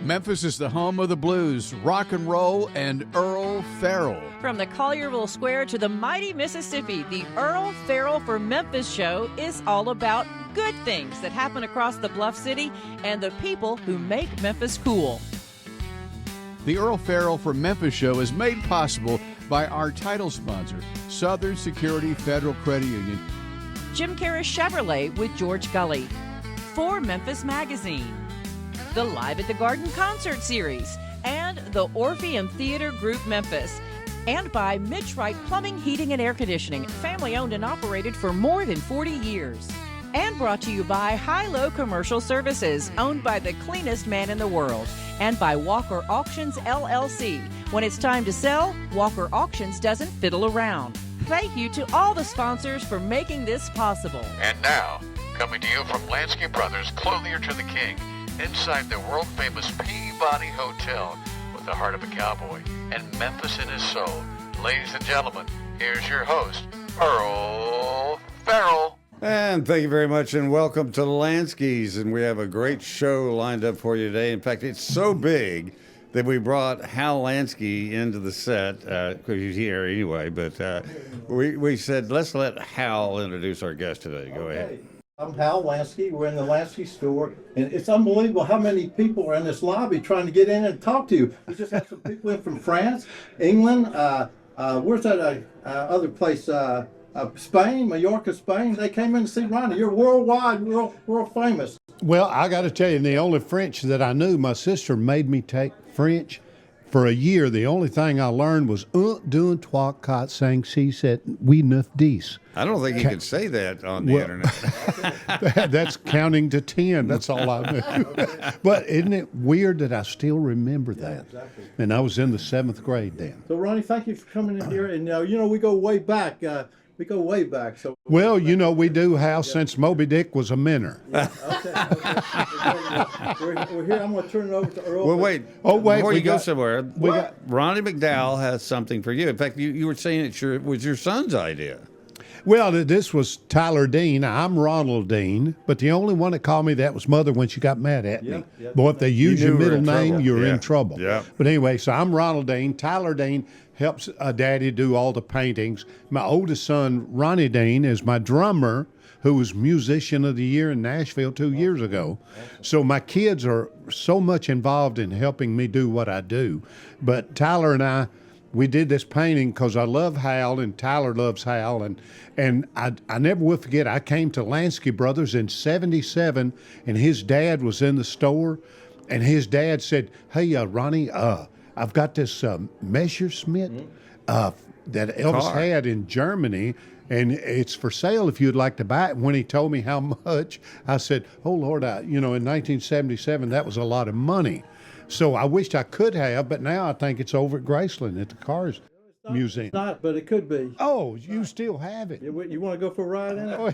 Memphis is the home of the blues, rock and roll, and Earle Farrell. From the Collierville Square to the mighty Mississippi, the Earle Farrell for Memphis show is all about good things that happen across the Bluff City and the people who make Memphis cool. The Earle Farrell for Memphis show is made possible by our title sponsor, Southern Security Federal Credit Union, Jim Karras Chevrolet with George Gully, For Memphis Magazine, the Live at the Garden concert series, and the Orpheum Theater Group Memphis, and by Mitch Wright Plumbing, Heating, and Air Conditioning, family owned and operated for more than 40 years. And brought to you by High-Low Commercial Services, owned by the cleanest man in the world, and by Walker Auctions, LLC. When it's time to sell, Walker Auctions doesn't fiddle around. Thank you to all the sponsors for making this possible. And now, coming to you from Lansky Brothers, Clothier to the King, inside the world-famous Peabody Hotel with the heart of a cowboy and Memphis in his soul. Ladies and gentlemen, here's your host, Earle Farrell. And thank you very much, and welcome to the Lanskys. And we have a great show lined up for you today. In fact, it's so big that we brought Hal Lansky into the set, because he's here anyway. But we said, let's let Hal introduce our guest today. Go ahead. I'm Hal Lansky. We're in the Lansky store, and it's unbelievable how many people are in this lobby trying to get in and talk to you. We just had some people in from France, England, where's that other place? Spain, Mallorca, Spain. They came in to see Ronnie. You're worldwide, world famous. Well, I got to tell you, the only French that I knew, my sister made me take French for a year. The only thing I learned was deux, trois, quatre, cinq, six, sept, huit, neuf, dix. I don't think you could say that on the internet. That's counting to 10. That's all I knew. But isn't it weird that I still remember that? Yeah, exactly. And I was in the 7th grade then. So, Ronnie, thank you for coming in here. And, we go way back. So. Well, we do, Hal, since Moby Dick was a minnow. Yeah, okay. We're here. I'm going to turn it over to Earle. Well, wait. Oh, wait. Before you go somewhere, Ronnie McDowell has something for you. In fact, you were saying it was your son's idea. Well, this was Tyler Dean. I'm Ronald Dean, but the only one that called me that was Mother when she got mad at me. Boy, if they use your middle name, you're in trouble. Yeah. But anyway, so I'm Ronald Dean. Tyler Dean helps Daddy do all the paintings. My oldest son, Ronnie Dean, is my drummer, who was Musician of the Year in Nashville 2 years ago. So my kids are so much involved in helping me do what I do. But Tyler and I, we did this painting because I love Hal and Tyler loves Hal. And I never will forget, I came to Lansky Brothers in 1977, and his dad was in the store. And his dad said, hey, Ronnie, I've got this Messerschmitt that Elvis had in Germany, and it's for sale if you'd like to buy it. When he told me how much, I said, oh, Lord, in 1977, that was a lot of money. So I wished I could have, but now I think it's over at Graceland at the Cars Museum. It's not, but it could be. Oh, you still have it. You want to go for a ride in it? Oh,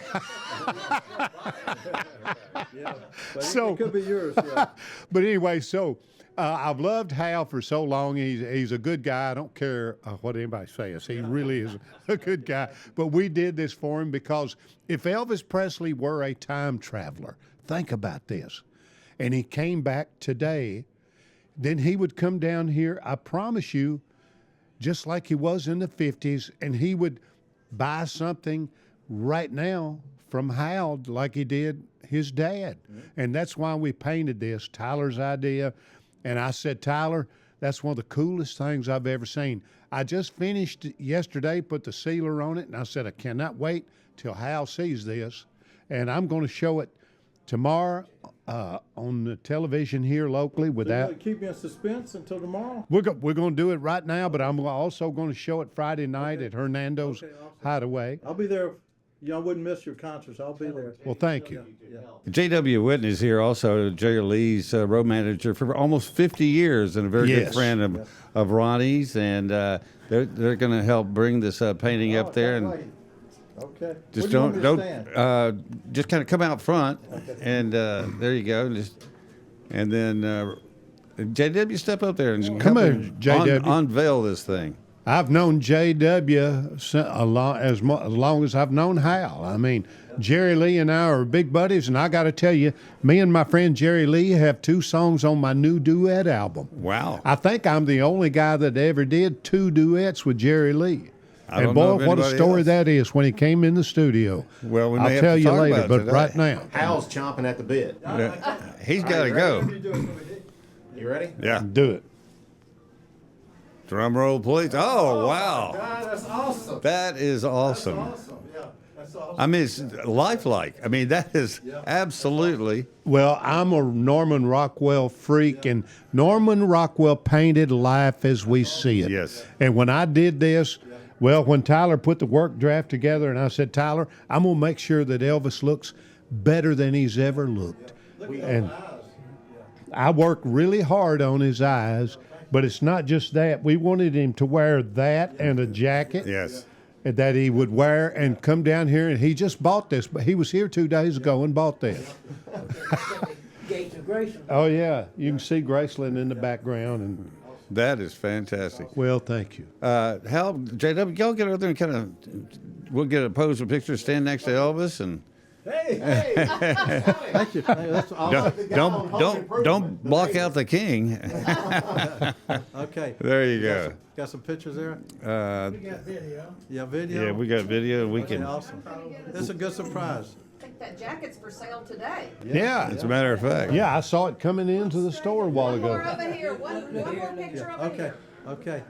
Yeah, but So- it could be yours. Yeah. But anyway, so I've loved Hal for so long. He's a good guy. I don't care what anybody says. He really is a good guy. But we did this for him because if Elvis Presley were a time traveler, think about this, and he came back today, then he would come down here, I promise you, just like he was in the 50s, and he would buy something right now from Hal like he did his dad. And that's why we painted this, Tyler's idea. And I said, Tyler, that's one of the coolest things I've ever seen. I just finished it yesterday, put the sealer on it, and I said, I cannot wait till Hal sees this. And I'm going to show it tomorrow on the television here locally. So you're going to keep me in suspense until tomorrow? We're going to do it right now, but I'm also going to show it Friday night at Hernando's Hideaway. I'll be there. I wouldn't miss your concerts. I'll be there. Well, thank you. Yeah. J.W. Whitten is here also, Jerry Lee's road manager for almost 50 years and a very good friend of Ronnie's. And they're going to help bring this painting up there. And Okay. just Where do you want me to don't just kind of come out front, and there you go. And then J.W. step up there and Come help here, him J.W. unveil this thing. I've known J.W. As long as I've known Hal. I mean, Jerry Lee and I are big buddies, and I got to tell you, me and my friend Jerry Lee have 2 songs on my new duet album. Wow. I think I'm the only guy that ever did 2 duets with Jerry Lee. I And don't know boy, of what a anybody story else. that is when he came in the studio. Well, we may I'll have tell to you talk later, about it but today. right now, Hal's chomping at the bit. He's got to go. You ready? Yeah. do it. Drum roll, please. Oh, wow. God, that's awesome. That is awesome. Awesome. Yeah, that's awesome. I mean, it's lifelike. I mean, that is absolutely. Well, I'm a Norman Rockwell freak, and Norman Rockwell painted life as we see it. Yes. And when I did this, well, when Tyler put the work draft together, and I said, Tyler, I'm going to make sure that Elvis looks better than he's ever looked. And I worked really hard on his eyes, but it's not just that. We wanted him to wear that and a jacket. Yes. That he would wear and come down here, and he just bought this. But he was here 2 days ago and bought this. Gates of Graceland. Oh yeah, you can see Graceland in the background, and That is fantastic. well, thank you. Hal, JW, y'all get over there and kind of, we'll get a pose of picture, stand next to Elvis, and Thank you. Hey, that's awesome. don't block out the king. Okay. There you go. Got some pictures there? Video. Yeah, video? Yeah, we got video. We Okay, can. awesome. It's a good surprise. I think that jacket's for sale today. Yeah, As a matter of fact. yeah, I saw it coming into the store a while One more ago. over here. One more picture over Okay, here. okay.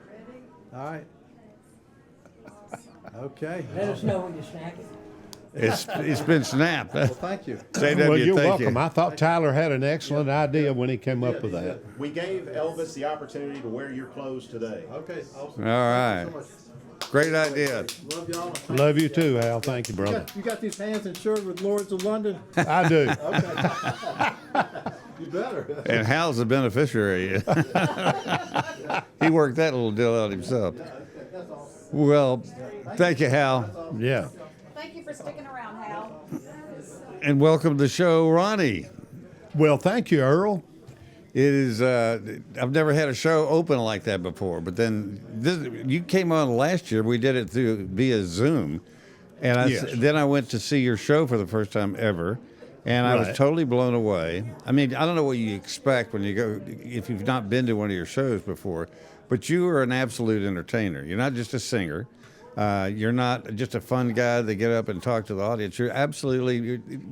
All right. Okay. Let us know when you snack it. It's been snapped. Well, thank you. JW, Well, you're thank welcome. you. I thought Tyler had an excellent idea when he came up with that. We gave Elvis the opportunity to wear your clothes today. Okay, awesome. All right. Thank you so much. Great idea. Love y'all. Love you too, Hal. Thank you, You brother. got these hands insured with Lords of London? I do. You better. And Hal's the beneficiary. He worked that little deal out himself. Well, thank you, Hal. Yeah. Thank you for sticking around, Hal. And welcome to the show, Ronnie. Well, thank you, Earl. It is. I've never had a show open like that before. But then you came on last year. We did it via Zoom, and Yes. then I went to see your show for the first time ever, and I was Right. totally blown away. I mean, I don't know what you expect when you go if you've not been to one of your shows before, but you are an absolute entertainer. You're not just a singer. You're not just a fun guy that get up and talk to the audience. You're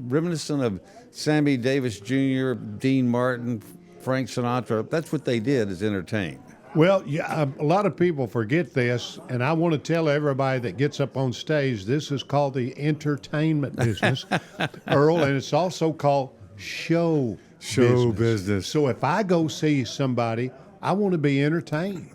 reminiscent of Sammy Davis Jr., Dean Martin, Frank Sinatra. That's what they did, is entertain. Well, yeah, a lot of people forget this, and I want to tell everybody that gets up on stage, this is called the entertainment business, Earl, and it's also called show business. So if I go see somebody, I want to be entertained.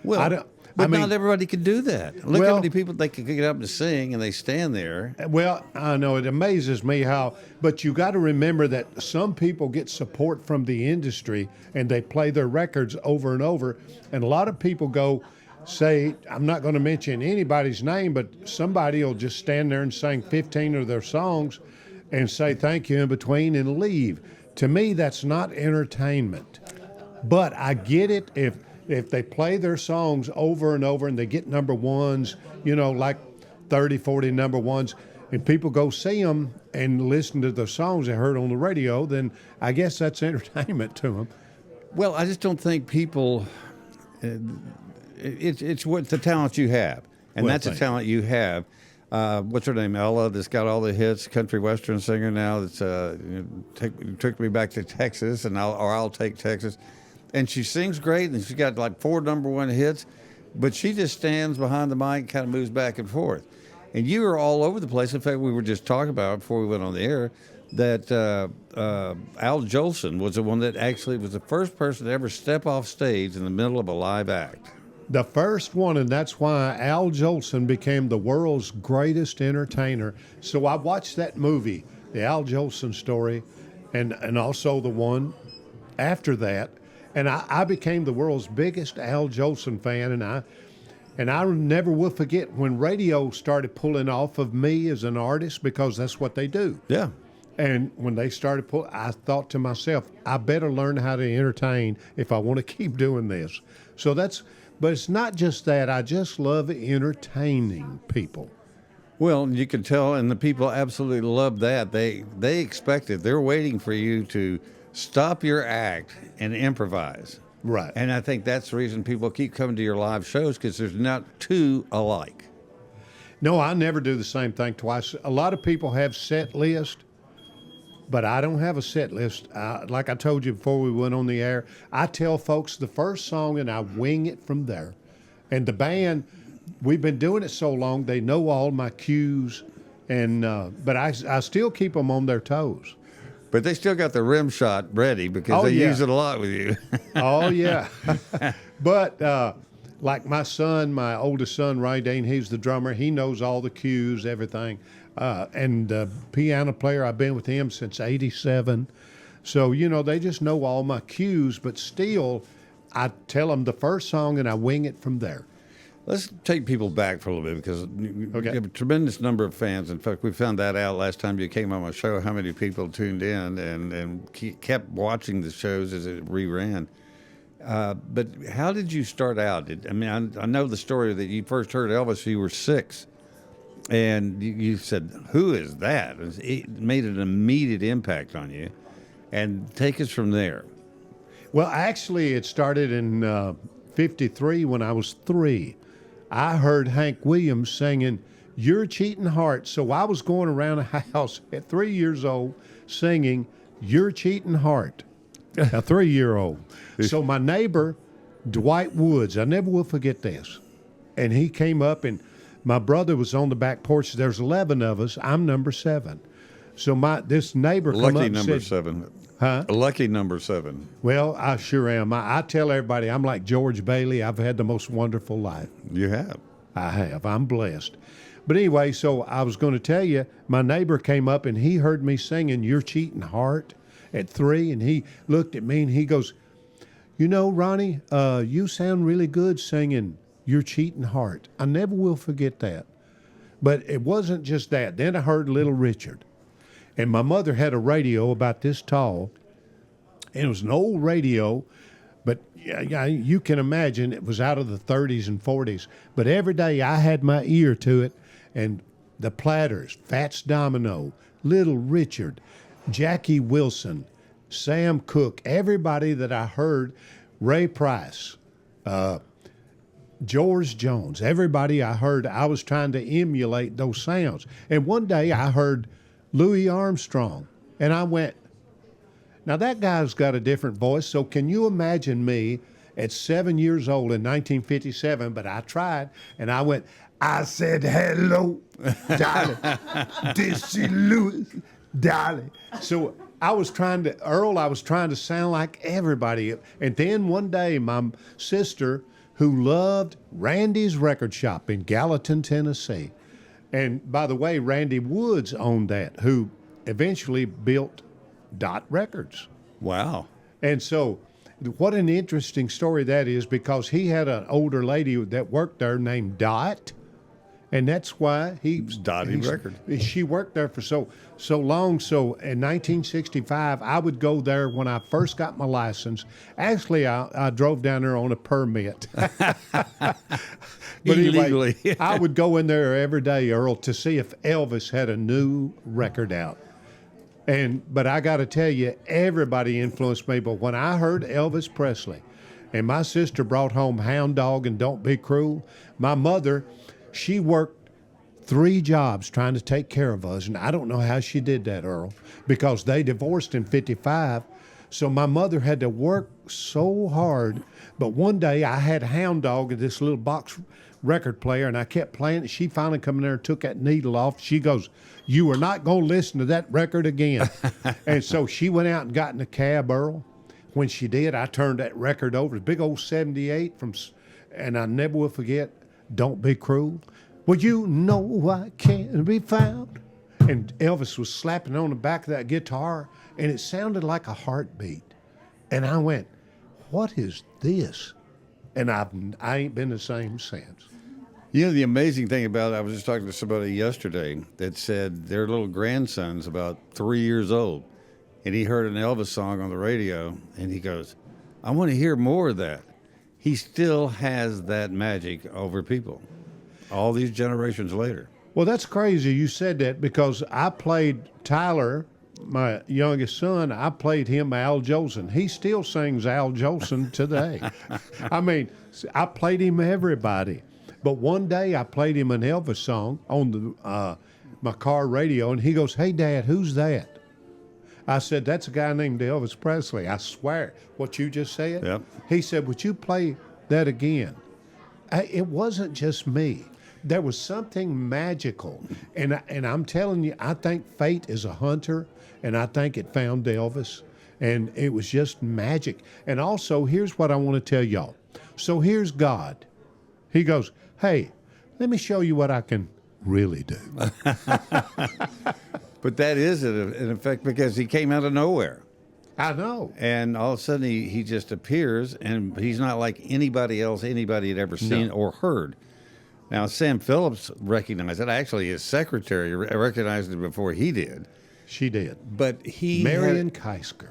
Well, I don't- but I mean- not everybody can do that. Look Well- how many people they can get up and sing, and they stand there. Well, I know it amazes me how, but you got to remember that some people get support from the industry and they play their records over and over. And a lot of people say, I'm not going to mention anybody's name, but somebody will just stand there and sing 15 of their songs and say thank you in between and leave. To me, that's not entertainment. But I get it if they play their songs over and over and they get number ones, like 30, 40 number ones, and people go see them and listen to the songs they heard on the radio, then I guess that's entertainment to them. Well, I just don't think people. It's what the talent you have, and Well, that's the thank talent you have. What's her name? Ella, that's got all the hits, country western singer now. That's took me back to Texas, and I'll take Texas. And she sings great, and she's got like 4 number 1 hits, but she just stands behind the mic and kind of moves back and forth. And you are all over the place. In fact, we were just talking about before we went on the air that Al Jolson was the one that actually was the first person to ever step off stage in the middle of a live act. The first one, and that's why Al Jolson became the world's greatest entertainer. So I watched that movie, the Al Jolson story, and also the one after that. And I became the world's biggest Al Jolson fan, and I never will forget when radio started pulling off of me as an artist, because that's what they do. Yeah. And when they started I thought to myself, I better learn how to entertain if I want to keep doing this. So that's But it's not just that. I just love entertaining people. Well, you can tell, and the people absolutely love that. They expect it. They're waiting for you to stop your act and improvise. Right. And I think that's the reason people keep coming to your live shows, because there's not two alike. No, I never do the same thing twice. A lot of people have set list, but I don't have a set list. Like I told you before we went on the air, I tell folks the first song and I wing it from there. And the band, we've been doing it so long, they know all my cues, and but I still keep them on their toes. But they still got the rim shot ready because they use it a lot with you. Oh, yeah. But like my son, my oldest son, Ray Dane, he's the drummer. He knows all the cues, everything. And the piano player, I've been with him since '87. So, you know, they just know all my cues, but still, I tell them the first song and I wing it from there. Let's take people back for a little bit, because you have a tremendous number of fans. In fact, we found that out last time you came on my show, how many people tuned in and kept watching the shows as it reran. But how did you start out? I know the story that you first heard Elvis when you were 6. And you said, "Who is that?" It made an immediate impact on you. And take us from there. Well, actually, it started in '53 when I was 3. I heard Hank Williams singing "Your Cheating Heart." So I was going around the house at 3 years old singing "Your Cheating Heart," a 3-year-old. So my neighbor, Dwight Woods, I never will forget this. And he came up, and my brother was on the back porch. There's 11 of us. I'm number 7. So this neighbor come up Lucky and number said, 7. Huh? Lucky number 7. Well, I sure am. I tell everybody I'm like George Bailey. I've had the most wonderful life. You have. I have. I'm blessed. But anyway, so I was going to tell you, my neighbor came up and he heard me singing "Your Cheating Heart" at 3, and he looked at me and he goes, "You know, Ronnie, you sound really good singing "Your Cheating Heart." I never will forget that. But it wasn't just that. Then I heard Little Richard. And my mother had a radio about this tall, and it was an old radio, but you can imagine it was out of the 30s and 40s. But every day I had my ear to it, and the Platters, Fats Domino, Little Richard, Jackie Wilson, Sam Cooke, everybody that I heard, Ray Price, George Jones, everybody I heard, I was trying to emulate those sounds. And one day I heard Louis Armstrong, and I went, now that guy's got a different voice, so can you imagine me at 7 years old in 1957, but I tried, and I went, I said, "Hello, darling, this is Louis, darling." So I was trying to sound like everybody. And then one day my sister, who loved Randy's Record Shop in Gallatin, Tennessee, and by the way, Randy Woods owned that, who eventually built Dot Records. Wow. And so what an interesting story that is, because he had an older lady that worked there named Dot, and that's why Dottie Record. She worked there for so long. So in 1965, I would go there when I first got my license. Actually, I drove down there on a permit. But Illegally. anyway, I would go in there every day, Earl, to see if Elvis had a new record out. But I got to tell you, everybody influenced me. But when I heard Elvis Presley, and my sister brought home Hound Dog and Don't Be Cruel, my mother, she worked 3 jobs trying to take care of us. And I don't know how she did that, Earl, because they divorced in '55. So my mother had to work so hard. But one day I had Hound Dog in this little box record player, and I kept playing it. She finally come in there and took that needle off. She goes, "You are not going to listen to that record again." And so she went out and got in a cab, Earl. When she did, I turned that record over. Big old 78 and I never will forget, "Don't Be Cruel." "Well, you know I can't be found." And Elvis was slapping on the back of that guitar, and it sounded like a heartbeat. And I went, "What is this?" And I ain't been the same since. You know, the amazing thing about it, I was just talking to somebody yesterday that said their little grandson's about 3 years old, and he heard an Elvis song on the radio, and he goes, "I want to hear more of that." he still has that magic over people all these generations later. Well, that's crazy you said that, because I played Tyler, my youngest son, I played him Al Jolson. He still sings Al Jolson today. I mean, I played him everybody. But one day I played him an Elvis song on the my car radio, and he goes, "Hey, Dad, who's that?" I said, "That's a guy named Elvis Presley." I swear, what you just said. Yep. He said, "Would you play that again?" It wasn't just me. There was something magical. And I'm telling you, I think fate is a hunter, and I think it found Elvis. And it was just magic. And also, here's what I want to tell y'all. So here's God. He goes, "Hey, let me show you what I can really do." But that is in effect because he came out of nowhere. I know. And all of a sudden he just appears, and he's not like anybody else anybody had ever seen or heard. Now, Sam Phillips recognized it. Actually, his secretary recognized it before he did. She did. But Marion Keisker.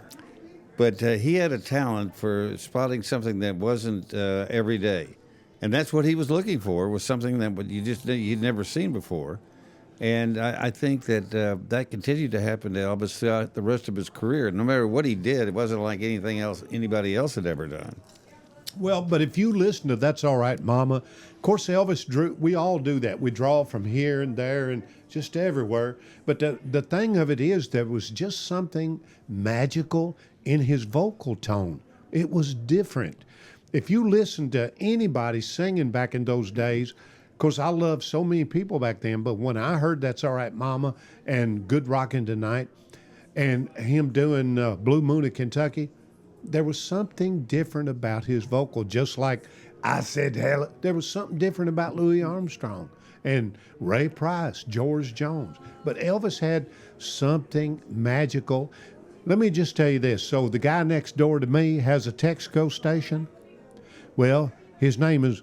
But he had a talent for spotting something that wasn't every day. And that's what he was looking for, was something that you'd never seen before. And I think that that continued to happen to Elvis throughout the rest of his career. No matter what he did, it wasn't like anything else anybody else had ever done. Well, but if you listen to That's All Right, Mama, of course, Elvis drew, we all do that. We draw from here and there and just everywhere. But the thing of it is, there was just something magical in his vocal tone. It was different. If you listen to anybody singing back in those days, of course, I loved so many people back then, but when I heard That's All Right, Mama and Good Rockin' Tonight and him doing Blue Moon of Kentucky, there was something different about his vocal, just like I said, hell, there was something different about Louis Armstrong and Ray Price, George Jones. But Elvis had something magical. Let me just tell you this. So the guy next door to me has a Texaco station. Well, his name is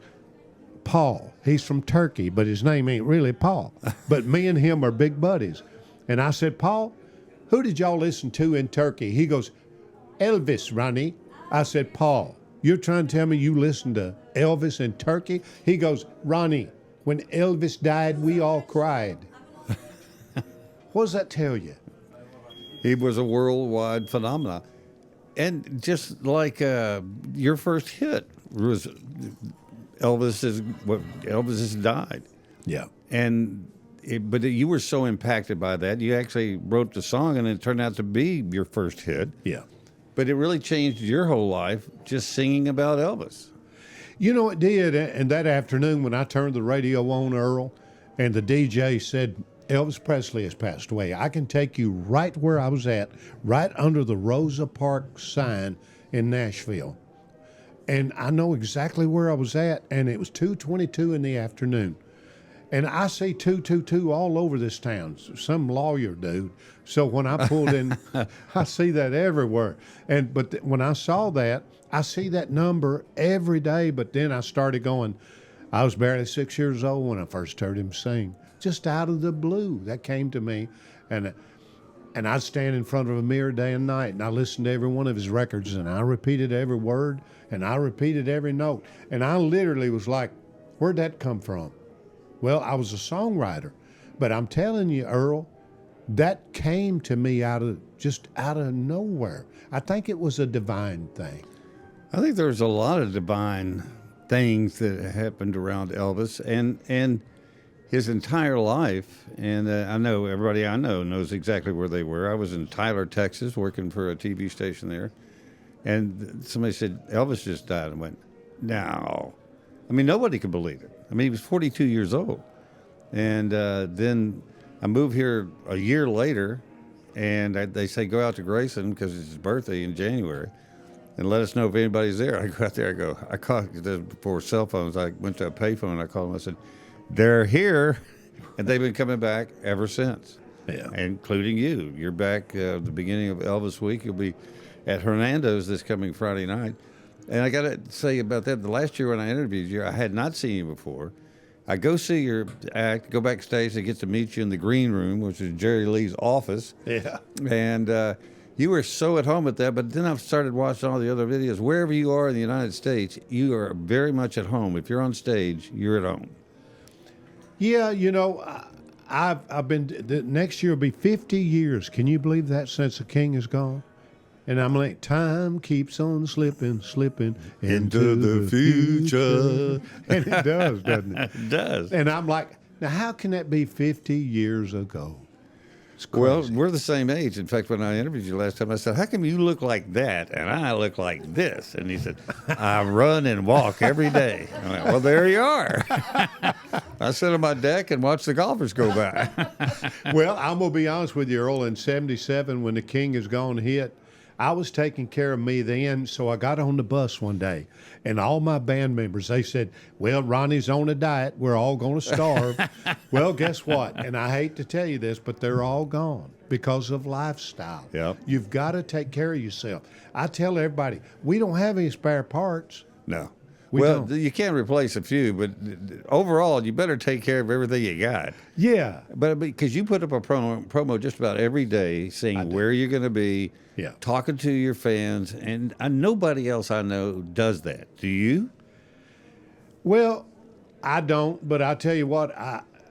Paul. He's from Turkey, but his name ain't really Paul. But me and him are big buddies. And I said, "Paul, who did y'all listen to in Turkey?" He goes, "Elvis, Ronnie." I said, "Paul, you're trying to tell me you listened to Elvis in Turkey?" He goes, "Ronnie, when Elvis died, we all cried." What does that tell you? He was a worldwide phenomenon. And just like your first hit was Elvis has died. Yeah. But you were so impacted by that, you actually wrote the song, and it turned out to be your first hit. Yeah. But it really changed your whole life just singing about Elvis. You know, it did. And that afternoon when I turned the radio on, Earl, and the DJ said, "Elvis Presley has passed away. I can take you right where I was at, right under the Rosa Parks sign in Nashville." And I know exactly where I was at, and it was 2:22 in the afternoon. And I see 222 all over this town, some lawyer dude. So when I pulled in, I see that everywhere. But when I saw that, I see that number every day. But then I started going, I was barely 6 years old when I first heard him sing. Just out of the blue, that came to me. And I'd stand in front of a mirror day and night, and I listened to every one of his records, and I repeated every word, and I repeated every note. And I literally was like, where'd that come from? Well, I was a songwriter, but I'm telling you, Earl, that came to me out of nowhere. I think it was a divine thing. I think there's a lot of divine things that happened around Elvis and his entire life. And I know everybody I know knows exactly where they were. I was in Tyler, Texas, working for a TV station there. And somebody said, "Elvis just died." I went, "No." I mean, nobody could believe it. I mean, he was 42 years old. And then I moved here a year later, and they say, "Go out to Grayson," because it's his birthday in January, "and let us know if anybody's there." I go out there, I called, before cell phones, I went to a payphone, and I called them, I said, "They're here." And they've been coming back ever since, including you. You're back the beginning of Elvis Week. You'll be at Hernando's this coming Friday night. And I got to say about that, the last year when I interviewed you, I had not seen you before. I go see your act, go backstage, I get to meet you in the green room, which is Jerry Lee's office. Yeah. And You were so at home at that, but then I've started watching all the other videos. Wherever you are in the United States, you are very much at home. If you're on stage, you're at home. Yeah, I've been. Next year will be 50 years. Can you believe that since the king is gone? And I'm like, time keeps on slipping into the future. And it does, doesn't it? It does. And I'm like, now how can that be 50 years ago? It's Well, crazy. we're the same age. In fact, when I interviewed you last time, I said, how come you look like that and I look like this? And he said, I run and walk every day. I went, well, there you are. I sit on my deck and watch the golfers go by. Well, I'm going to be honest with you, Earl. In 77, when the king is gone hit, I was taking care of me then, so I got on the bus one day, and all my band members, they said, well, Ronnie's on a diet. We're all going to starve. Well, guess what? And I hate to tell you this, but they're all gone because of lifestyle. Yep. You've got to take care of yourself. I tell everybody, we don't have any spare parts. No. We Well, don't. you can replace a few, but overall, you better take care of everything you got. Yeah. But because you put up a promo just about every day saying where you're going to be, Yeah. talking to your fans, and nobody else I know does that. Do you? Well, I don't, but I tell you what,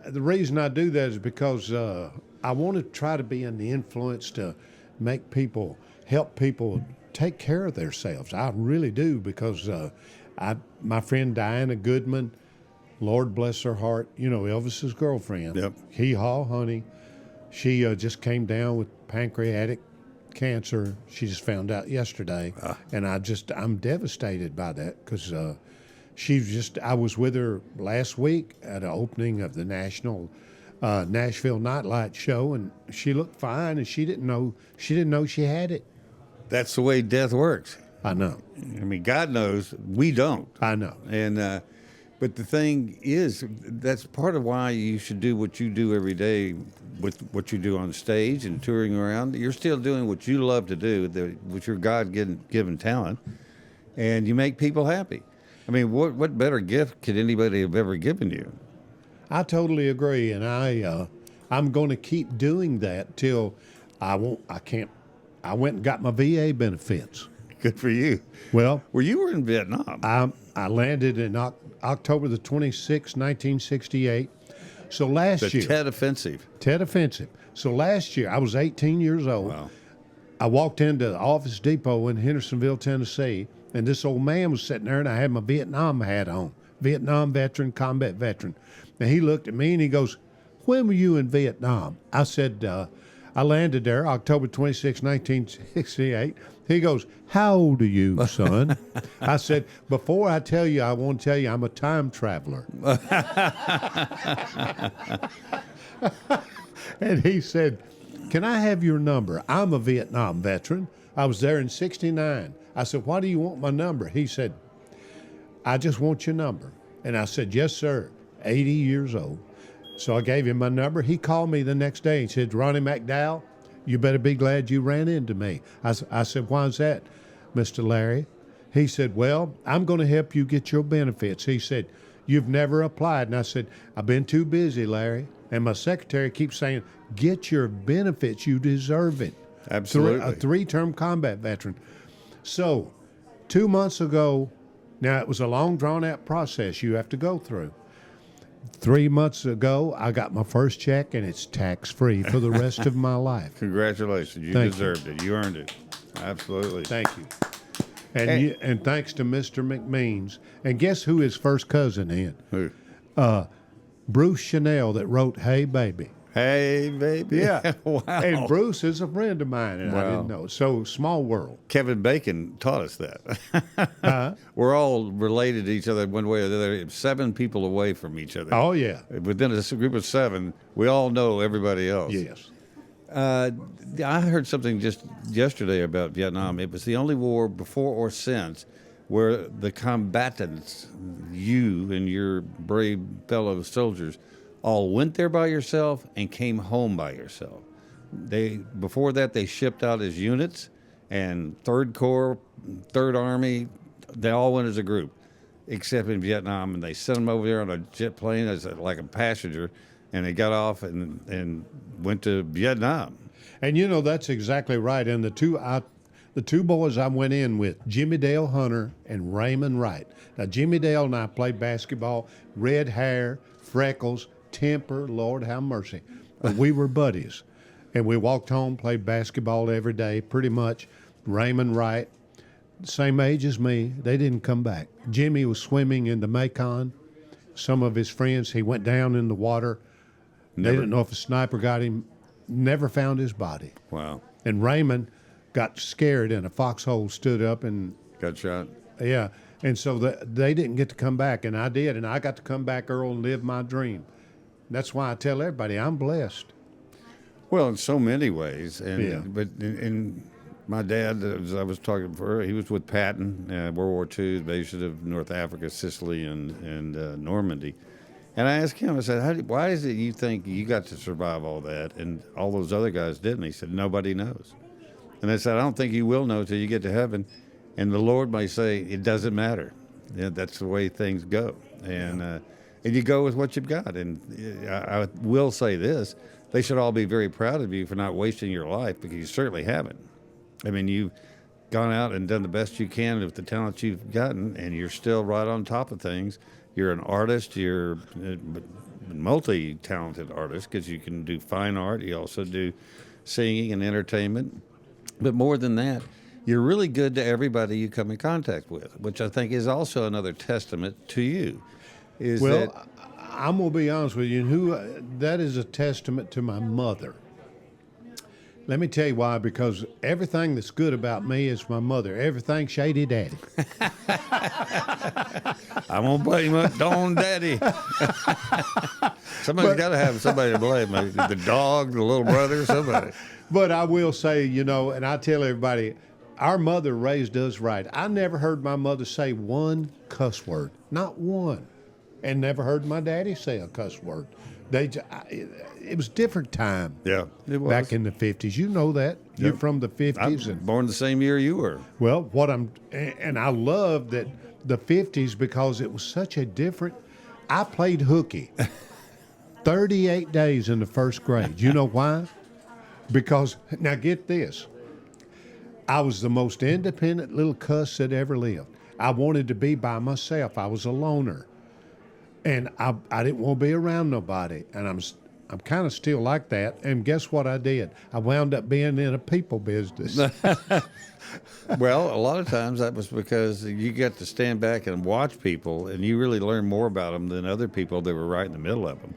the reason I do that is because I want to try to be an influence to help people take care of themselves. I really do, because my friend Diana Goodman, Lord bless her heart, Elvis's girlfriend. Yep. Hee-haw, honey. She just came down with pancreatic cancer. She just found out yesterday, and I'm devastated by that, because I was with her last week at an opening of the Nashville Nightlight show, and she looked fine, and she didn't know she had it. That's the way death works. I know. I mean, God knows, we don't. I know. And but the thing is, that's part of why you should do what you do every day with what you do on stage and touring around. You're still doing what you love to do, with your God-given talent, and you make people happy. I mean, what better gift could anybody have ever given you? I totally agree, and I'm going to keep doing that till I can't. I went and got my VA benefits. Good for you. Well, You were in Vietnam. I landed in October the 26th, 1968. So last year, Tet Offensive. Tet Offensive. So last year, I was 18 years old. Wow. I walked into Office Depot in Hendersonville, Tennessee, and this old man was sitting there, and I had my Vietnam hat on. Vietnam veteran, combat veteran. And he looked at me and he goes, when were you in Vietnam? I said, I landed there October 26, 1968. He goes, how old are you, son? I said, before I tell you, I want to tell you I'm a time traveler. And he said, can I have your number? I'm a Vietnam veteran. I was there in 69. I said, why do you want my number? He said, I just want your number. And I said, yes, sir, 80 years old. So I gave him my number. He called me the next day and said, Ronnie McDowell, you better be glad you ran into me. I said, why's that, Mr. Larry? He said, well, I'm going to help you get your benefits. He said, you've never applied. And I said, I've been too busy, Larry. And my secretary keeps saying, get your benefits. You deserve it. Absolutely. A three-term combat veteran. So 2 months ago, now it was a long, drawn-out process you have to go through. 3 months ago, I got my first check, and it's tax-free for the rest of my life. Congratulations. You Thank deserved it. You earned it. Absolutely. Thank you. And thanks to Mr. McMeans. And guess who his first cousin is? Who? Bruce Chanel, that wrote Hey Baby. Hey, baby. Yeah. Wow. And Bruce is a friend of mine, and I Wow. didn't know. So, small world. Kevin Bacon taught us that. We're all related to each other one way or the other, 7 people away from each other. Oh, yeah. Within a group of 7, we all know everybody else. Yes. I heard something just yesterday about Vietnam. It was the only war before or since where the combatants, you and your brave fellow soldiers, all went there by yourself and came home by yourself. Before that, they shipped out as units, and 3rd Corps, 3rd Army, they all went as a group, except in Vietnam, and they sent them over there on a jet plane as like a passenger, and they got off and went to Vietnam. And that's exactly right. And the two boys I went in with, Jimmy Dale Hunter and Raymond Wright. Now, Jimmy Dale and I played basketball, red hair, freckles, temper, Lord have mercy. But we were buddies. And we walked home, played basketball every day, pretty much. Raymond Wright, same age as me, they didn't come back. Jimmy was swimming in the Mekong. Some of his friends, he went down in the water. They didn't know if a sniper got him, never found his body. Wow. And Raymond got scared and a foxhole stood up and got shot. Yeah. And so they didn't get to come back, and I did. And I got to come back, Earl, and live my dream. That's why I tell everybody I'm blessed. Well, in so many ways. And Yeah. But in my dad, as I was talking before, he was with Patton, World War II, invasion of North Africa, Sicily, and Normandy. And I asked him, I said, why is it you think you got to survive all that and all those other guys didn't? He said, nobody knows. And I said, I don't think you will know till you get to heaven. And the Lord may say, it doesn't matter. Yeah, that's the way things go. And you go with what you've got. And I will say this, they should all be very proud of you for not wasting your life, because you certainly haven't. I mean, you've gone out and done the best you can with the talent you've gotten, and you're still right on top of things. You're an artist. You're a multi-talented artist, because you can do fine art. You also do singing and entertainment. But more than that, you're really good to everybody you come in contact with, which I think is also another testament to you. I'm going to be honest with you. That is a testament to my mother. Let me tell you why, because everything that's good about me is my mother. Everything shady daddy. I'm going to blame it on daddy. Somebody's got to have somebody to blame. The dog, the little brother, somebody. But I will say, and I tell everybody, our mother raised us right. I never heard my mother say one cuss word, not one, and never heard my daddy say a cuss word. It was a different time. Yeah, it was. Back in the 50s. You know that. Yep. You're from the 50s. I was born the same year you were. Well, and I love that the 50s, because it was such a different. I played hooky 38 days in the first grade. You know why? Because, now get this, I was the most independent little cuss that ever lived. I wanted to be by myself. I was a loner. And I didn't want to be around nobody. And I'm kind of still like that. And guess what I did? I wound up being in a people business. Well, a lot of times that was because you got to stand back and watch people, and you really learn more about them than other people that were right in the middle of them.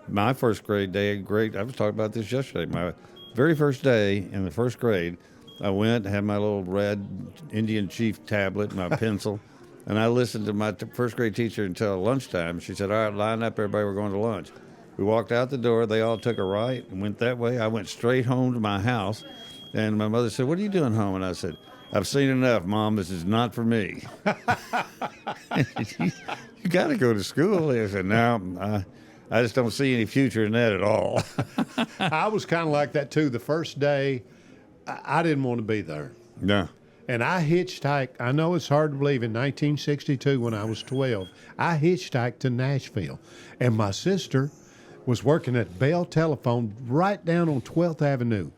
My first grade day, I was talking about this yesterday. My very first day in the first grade, I went, had my little red Indian Chief tablet, my pencil, and I listened to my first grade teacher until lunchtime. She said, all right, line up, everybody, we're going to lunch. We walked out the door. They all took a right and went that way. I went straight home to my house, and my mother said, what are you doing home? And I said, I've seen enough, Mom. This is not for me. You got to go to school. I said, no, I just don't see any future in that at all. I was kind of like that, too. The first day, I didn't want to be there. No. And I hitchhiked. I know it's hard to believe. In 1962, when I was 12, I hitchhiked to Nashville. And my sister was working at Bell Telephone right down on 12th Avenue.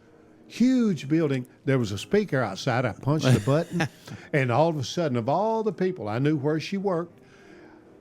Huge building. There was a speaker outside. I punched the button. And all of a sudden, of all the people, I knew where she worked.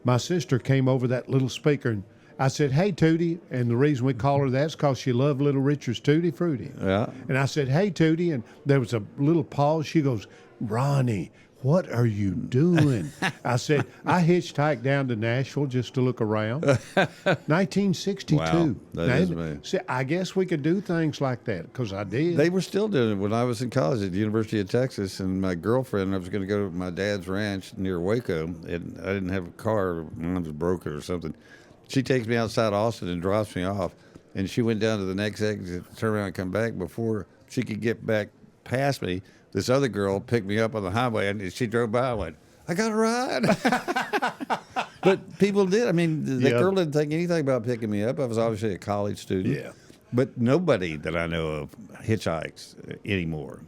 My sister came over that little speaker, and I said, hey, Tootie. And the reason we call her that is because she loved Little Richard's Tutti Frutti. Yeah. And I said, hey, Tootie. And there was a little pause. She goes, Ronnie, what are you doing? I said, I hitchhiked down to Nashville just to look around. 1962. Wow, that is amazing. See, I guess we could do things like that, because I did. They were still doing it when I was in college at the University of Texas, and my girlfriend, I was going to go to my dad's ranch near Waco, and I didn't have a car. Mine was broken or something. She takes me outside Austin and drops me off, and she went down to the next exit, turn around and come back. Before she could get back past me, this other girl picked me up on the highway, and she drove by. I went, I got a ride. But people did. I mean, the girl didn't think anything about picking me up. I was obviously a college student. Yeah. But nobody that I know of hitchhikes anymore,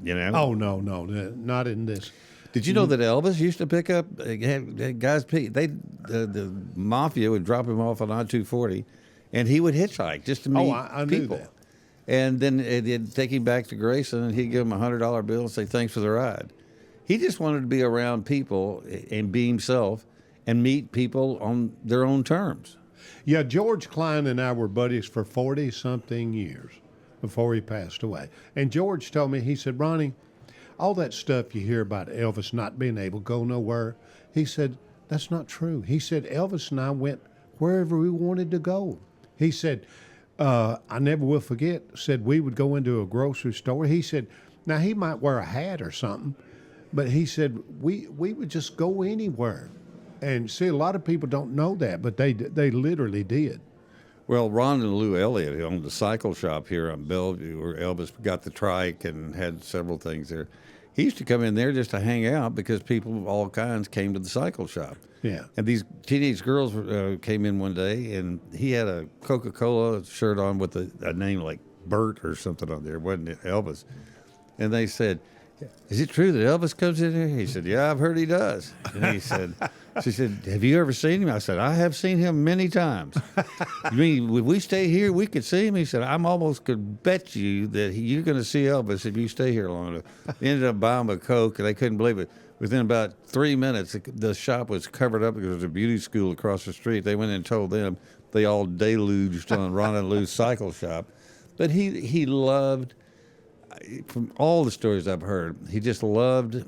you know? Oh, no, not in this. Did you know that Elvis used to pick up guys? The mafia would drop him off on I-240, and he would hitchhike just to meet I knew people. that. And then they'd take him back to Grayson, and he'd give him a $100 bill and say, thanks for the ride. He just wanted to be around people and be himself and meet people on their own terms. Yeah, George Klein and I were buddies for 40-something years before he passed away. And George told me, he said, Ronnie, all that stuff you hear about Elvis not being able to go nowhere, he said, that's not true. He said, Elvis and I went wherever we wanted to go. He said, I never will forget, said we would go into a grocery store. He said, now he might wear a hat or something, but he said, we would just go anywhere. And see, a lot of people don't know that, but they literally did. Well, Ron and Lou Elliott, who owned the cycle shop here on Bellevue, where Elvis got the trike and had several things there, he used to come in there just to hang out because people of all kinds came to the cycle shop. Yeah. And these teenage girls came in one day, and he had a Coca-Cola shirt on with a name like Bert or something on there. It wasn't Elvis. And they said, is it true that Elvis comes in here? He said, yeah, I've heard he does. And he said, she said, have you ever seen him? I said, I have seen him many times. You mean, if we stay here, we could see him? He said, I'm almost could bet you that you're going to see Elvis if you stay here long enough. They ended up buying him a Coke, and they couldn't believe it. Within about 3 minutes, the shop was covered up because there was a beauty school across the street. They went in and told them. They all deluged on Ron and Lou's cycle shop. But he loved, from all the stories I've heard, he just loved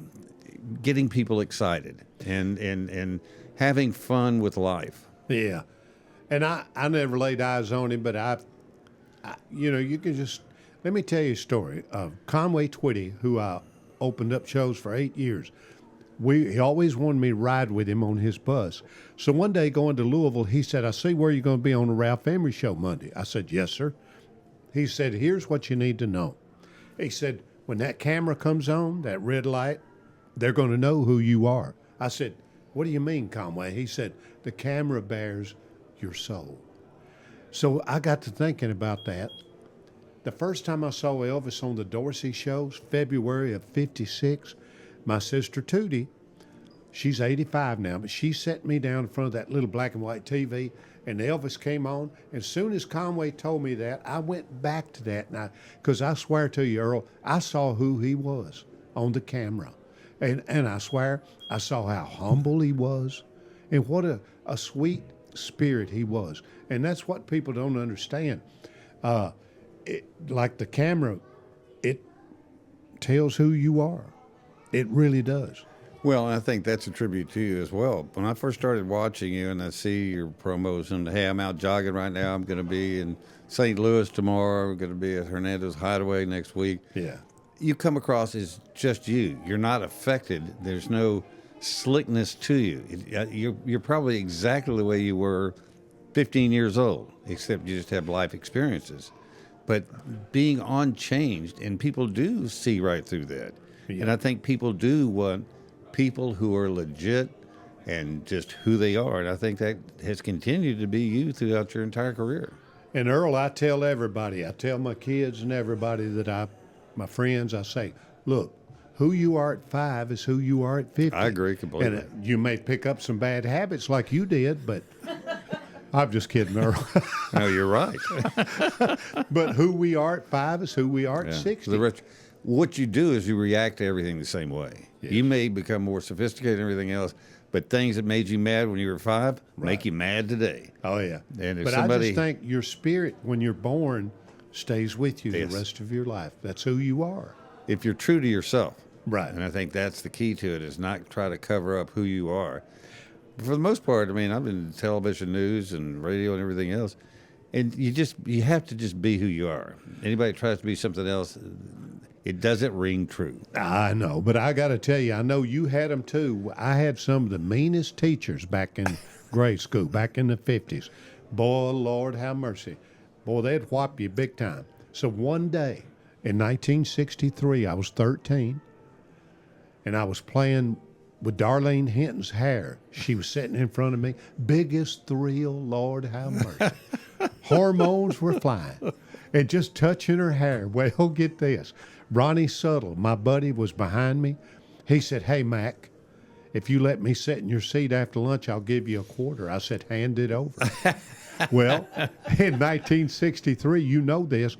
getting people excited and having fun with life. Yeah. And I never laid eyes on him, but I you can just, let me tell you a story of Conway Twitty, who I opened up shows for 8 years. He always wanted me to ride with him on his bus. So one day going to Louisville, he said, I see where you're going to be on the Ralph Emery show Monday. I said, yes, sir. He said, here's what you need to know. He said, when that camera comes on, that red light, they're going to know who you are. I said, what do you mean, Conway? He said, the camera bears your soul. So I got to thinking about that. The first time I saw Elvis on the Dorsey shows, February of '56, my sister Tootie, she's 85 now, but she set me down in front of that little black and white TV, and Elvis came on. And as soon as Conway told me that, I went back to that, because I swear to you, Earl, I saw who he was on the camera. And I swear, I saw how humble he was and what a sweet spirit he was. And that's what people don't understand. Like the camera, it tells who you are. It really does. Well, I think that's a tribute to you as well. When I first started watching you and I see your promos and, hey, I'm out jogging right now. I'm going to be in St. Louis tomorrow. I'm going to be at Hernando's Hideaway next week. Yeah. You come across as just you. You're not affected. There's no slickness to you. You're probably exactly the way you were 15 years old, except you just have life experiences. But being unchanged, and people do see right through that. Yeah. And I think people do want people who are legit and just who they are. And I think that has continued to be you throughout your entire career. And Earl, I tell everybody, I tell my kids and everybody my friends, I say, look, who you are at 5 is who you are at 50. I agree completely. And you may pick up some bad habits like you did, but I'm just kidding, Earl. No, you're right. But who we are at 5 is who we are at 60. What you do is you react to everything the same way. Yes. You may become more sophisticated and everything else, but things that made you mad when you were 5 make you mad today. Oh, yeah. And if but I just think your spirit, when you're born, stays with you the rest of your life. That's who you are. If you're true to yourself. Right. And I think that's the key to it, is not try to cover up who you are. For the most part, I mean, I've been in television news and radio and everything else, and you have to just be who you are. Anybody tries to be something else, it doesn't ring true. I know, but I got to tell you, I know you had them too. I had some of the meanest teachers back in grade school, back in the 50s. Boy, Lord have mercy. Boy, they'd whop you big time. So one day in 1963, I was 13, and I was playing with Darlene Hinton's hair. She was sitting in front of me. Biggest thrill, Lord have mercy. Hormones were flying. And just touching her hair. Well, get this. Ronnie Suttle, my buddy, was behind me. He said, hey, Mac, if you let me sit in your seat after lunch, I'll give you a quarter. I said, hand it over. Well, in 1963, you know this,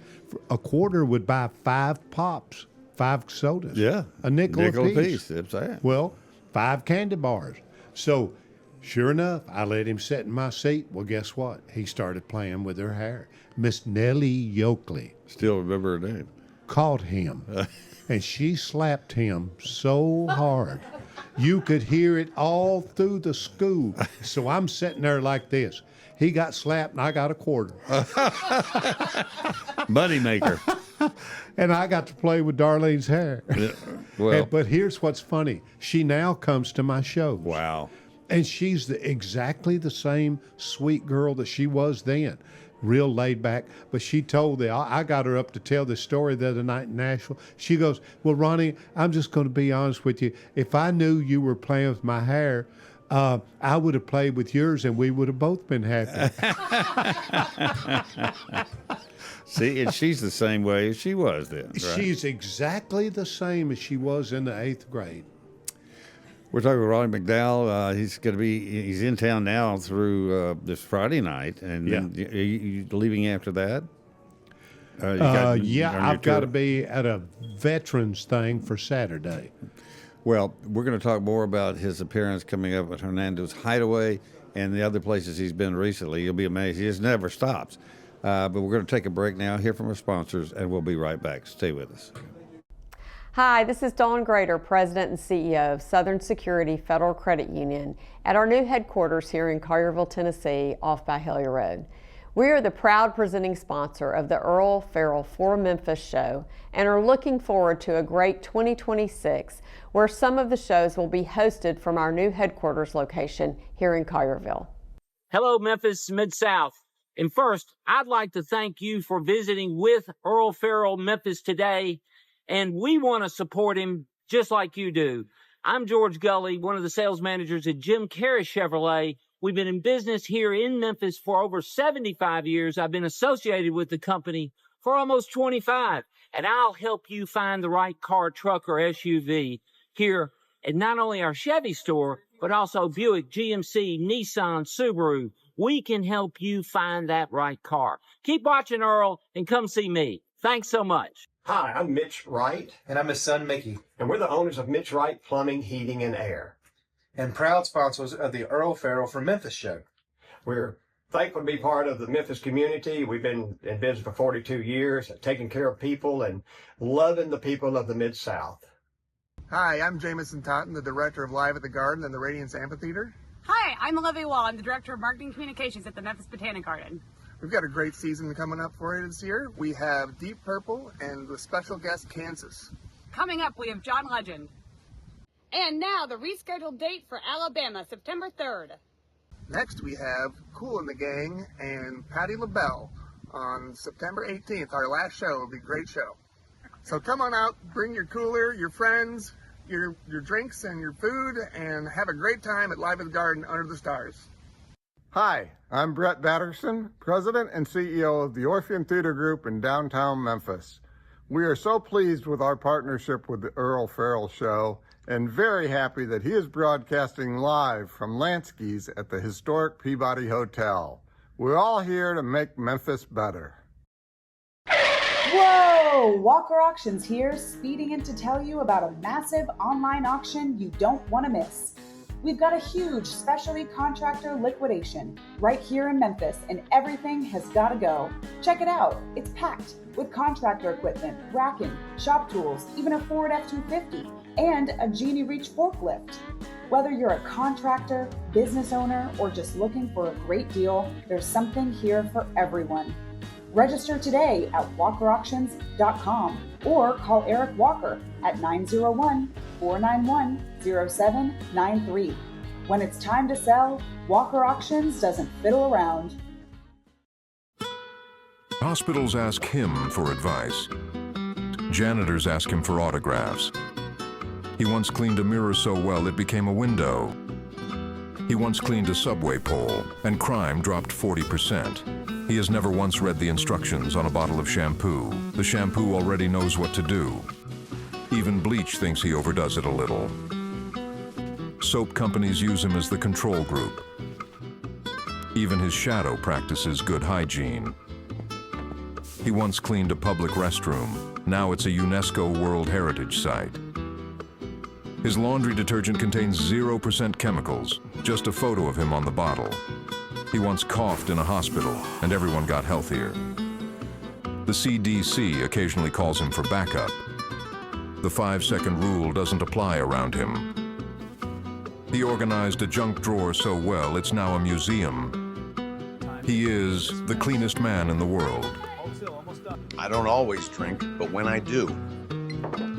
a quarter would buy 5 pops, 5 sodas. Yeah. A nickel apiece. That's right. Well, 5 candy bars. So, sure enough, I let him sit in my seat. Well, guess what? He started playing with her hair. Miss Nellie Yoakley. Still remember her name. Caught him, and she slapped him so hard. You could hear it all through the school. So I'm sitting there like this. He got slapped, and I got a quarter. Money maker. And I got to play with Darlene's hair. Yeah, well. But here's what's funny. She now comes to my shows. Wow. And she's exactly the same sweet girl that she was then. Real laid back. But she told I got her up to tell this story the other night in Nashville. She goes, well, Ronnie, I'm just going to be honest with you. If I knew you were playing with my hair, I would have played with yours and we would have both been happy. See, and she's the same way as she was then. Right? She's exactly the same as she was in the 8th grade. We're talking with Ronnie McDowell. He's in town now through this Friday night. And then you leaving after that? I've got to be at a veterans thing for Saturday. Well, we're going to talk more about his appearance coming up at Hernando's Hideaway and the other places he's been recently. You'll be amazed. He just never stops. But we're going to take a break now, hear from our sponsors, and we'll be right back. Stay with us. Hi, this is Dawn Grader, President and CEO of Southern Security Federal Credit Union at our new headquarters here in Collierville, Tennessee, off by Hillier Road. We are the proud presenting sponsor of the Earle Farrell for Memphis show and are looking forward to a great 2026 where some of the shows will be hosted from our new headquarters location here in Collierville. Hello, Memphis Mid-South. And first, I'd like to thank you for visiting with Earle Farrell Memphis today, and we want to support him just like you do. I'm George Gully, one of the sales managers at Jim Carey Chevrolet. We've been in business here in Memphis for over 75 years. I've been associated with the company for almost 25, and I'll help you find the right car, truck, or SUV here at not only our Chevy store, but also Buick, GMC, Nissan, Subaru. We can help you find that right car. Keep watching Earl and come see me. Thanks so much. Hi, I'm Mitch Wright. And I'm his son, Mickey. And we're the owners of Mitch Wright Plumbing, Heating, and Air. And proud sponsors of the Earle Farrell for Memphis show. We're thankful to be part of the Memphis community. We've been in business for 42 years, taking care of people and loving the people of the Mid-South. Hi, I'm Jamison Totten, the director of Live at the Garden and the Radiance Amphitheater. Hi, I'm Olivia Wall. I'm the Director of Marketing Communications at the Memphis Botanic Garden. We've got a great season coming up for you this year. We have Deep Purple and with special guest Kansas. Coming up, we have John Legend. And now the rescheduled date for Alabama, September 3rd. Next, we have Cool in the Gang and Patti LaBelle on September 18th. Our last show will be a great show. So come on out, bring your cooler, your friends, your drinks and your food, and have a great time at Live at the Garden under the stars. Hi, I'm Brett Batterson, President and CEO of the Orpheum Theater Group in downtown Memphis. We are so pleased with our partnership with the Earle Farrell Show and very happy that he is broadcasting live from Lansky's at the historic Peabody Hotel. We're all here to make Memphis better. Whoa! Walker Auctions here, speeding in to tell you about a massive online auction you don't want to miss. We've got a huge specialty contractor liquidation right here in Memphis, and everything has got to go. Check it out. It's packed with contractor equipment, racking, shop tools, even a Ford F-250, and a Genie Reach forklift. Whether you're a contractor, business owner, or just looking for a great deal, there's something here for everyone. Register today at walkerauctions.com or call Eric Walker at 901-491-0793. When it's time to sell, Walker Auctions doesn't fiddle around. Hospitals ask him for advice. Janitors ask him for autographs. He once cleaned a mirror so well it became a window. He once cleaned a subway pole and crime dropped 40%. He has never once read the instructions on a bottle of shampoo. The shampoo already knows what to do. Even bleach thinks he overdoes it a little. Soap companies use him as the control group. Even his shadow practices good hygiene. He once cleaned a public restroom. Now it's a UNESCO World Heritage Site. His laundry detergent contains 0% chemicals, just a photo of him on the bottle. He once coughed in a hospital, and everyone got healthier. The CDC occasionally calls him for backup. The 5-second rule doesn't apply around him. He organized a junk drawer so well, it's now a museum. He is the cleanest man in the world. I don't always drink, but when I do,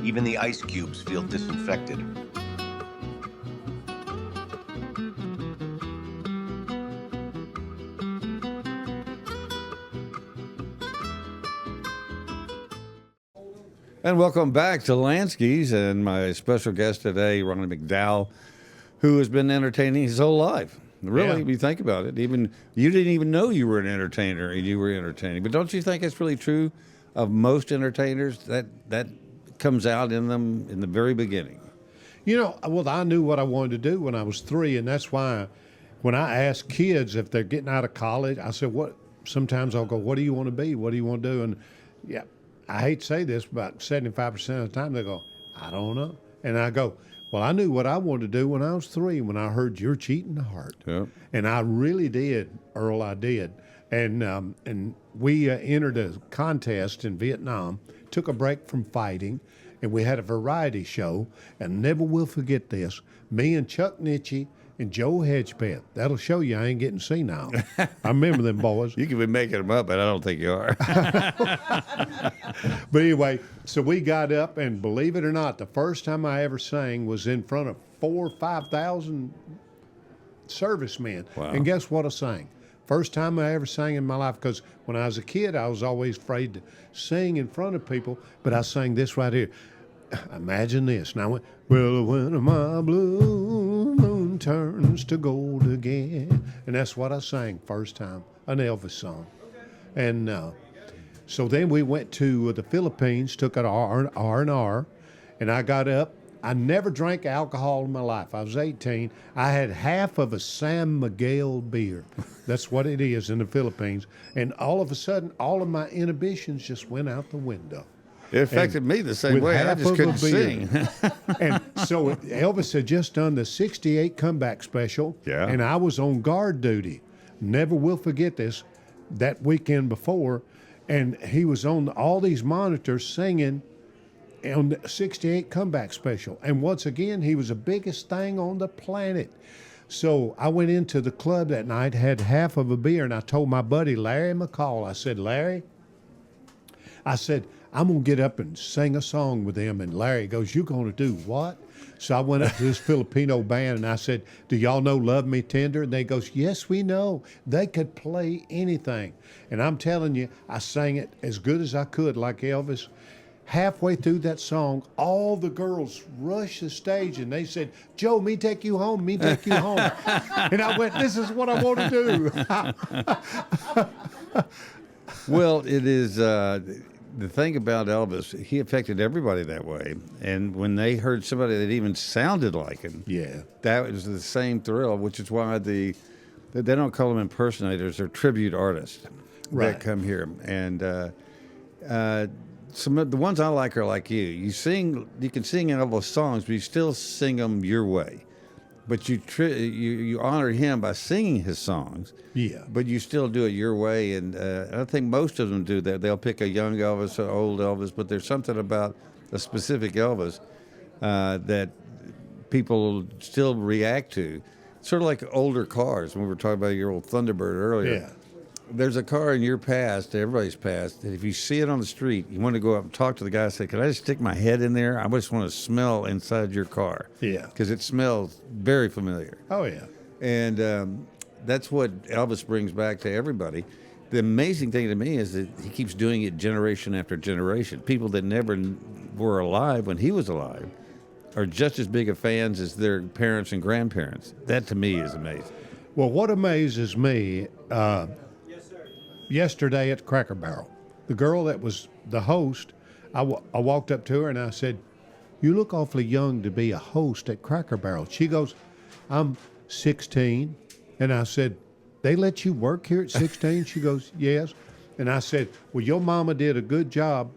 even the ice cubes feel disinfected. And welcome back to Lansky's, and my special guest today, Ronnie McDowell, who has been entertaining his whole life. Really, if you think about it, even you didn't even know you were an entertainer and you were entertaining. But don't you think it's really true of most entertainers that comes out in them in the very beginning? You know, well, I knew what I wanted to do when I was 3, and that's why when I ask kids if they're getting out of college, I said, "What?" Sometimes I'll go, "What do you want to be? What do you want to do?" And yeah, I hate to say this, about 75% of the time they go, "I don't know," and I go, "Well, I knew what I wanted to do when I was 3 when I heard You're Cheating Heart." Yep. And I really did, Earl, I did. And we entered a contest in Vietnam, took a break from fighting, and we had a variety show, and never will forget this. Me and Chuck Nitchie and Joe Hedgepeth. That'll show you I ain't getting senile. I remember them boys. You could be making them up, but I don't think you are. But anyway, so we got up, and believe it or not, the first time I ever sang was in front of 4,000 or 5,000 servicemen. Wow. And guess what I sang? First time I ever sang in my life, because when I was a kid, I was always afraid to sing in front of people, but I sang this right here. Imagine this. And I went, well, when my blue moon turns to gold again. And that's what I sang first time, an Elvis song. And so then we went to the Philippines, took an R&R, and I got up. I never drank alcohol in my life. I was 18. I had half of a San Miguel beer. That's what it is in the Philippines. And all of a sudden, all of my inhibitions just went out the window. It affected me the same way. I just couldn't sing. And so Elvis had just done the 68 comeback special, Yeah. and I was on guard duty. Never will forget this, that weekend before, and he was on all these monitors singing on the 68 comeback special. And once again, he was the biggest thing on the planet. So I went into the club that night, had half of a beer, and I told my buddy Larry McCall, I said, Larry, I'm going to get up and sing a song with them. And Larry goes, you're going to do what? So I went up to this Filipino band and I said, do y'all know Love Me Tender? And they goes, yes, we know. They could play anything. And I'm telling you, I sang it as good as I could, like Elvis. Halfway through that song, all the girls rushed the stage and they said, Joe, me take you home, me take you home. And I went, this is what I want to do. Well, it is the thing about Elvis, he affected everybody that way. And when they heard somebody that even sounded like him, yeah, that was the same thrill, which is why they don't call them impersonators, they're tribute artists that come here. And some of the ones I like are like you. You can sing Elvis songs, but you still sing them your way. But you honor him by singing his songs. Yeah. But you still do it your way, and I think most of them do that. They'll pick a young Elvis or old Elvis, but there's something about a specific Elvis that people still react to. Sort of like older cars. When we were talking about your old Thunderbird earlier. Yeah. There's a car in your past, everybody's past, that if you see it on the street, you want to go up and talk to the guy and say, can I just stick my head in there? I just want to smell inside your car. Yeah. Because it smells very familiar. Oh, yeah. And that's what Elvis brings back to everybody. The amazing thing to me is that he keeps doing it generation after generation. People that never were alive when he was alive are just as big of fans as their parents and grandparents. That to me is amazing. Well, what amazes me, yesterday at Cracker Barrel, the girl that was the host, I walked up to her and I said, you look awfully young to be a host at Cracker Barrel. She goes, I'm 16. And I said, they let you work here at 16? She goes, yes. And I said, well, your mama did a good job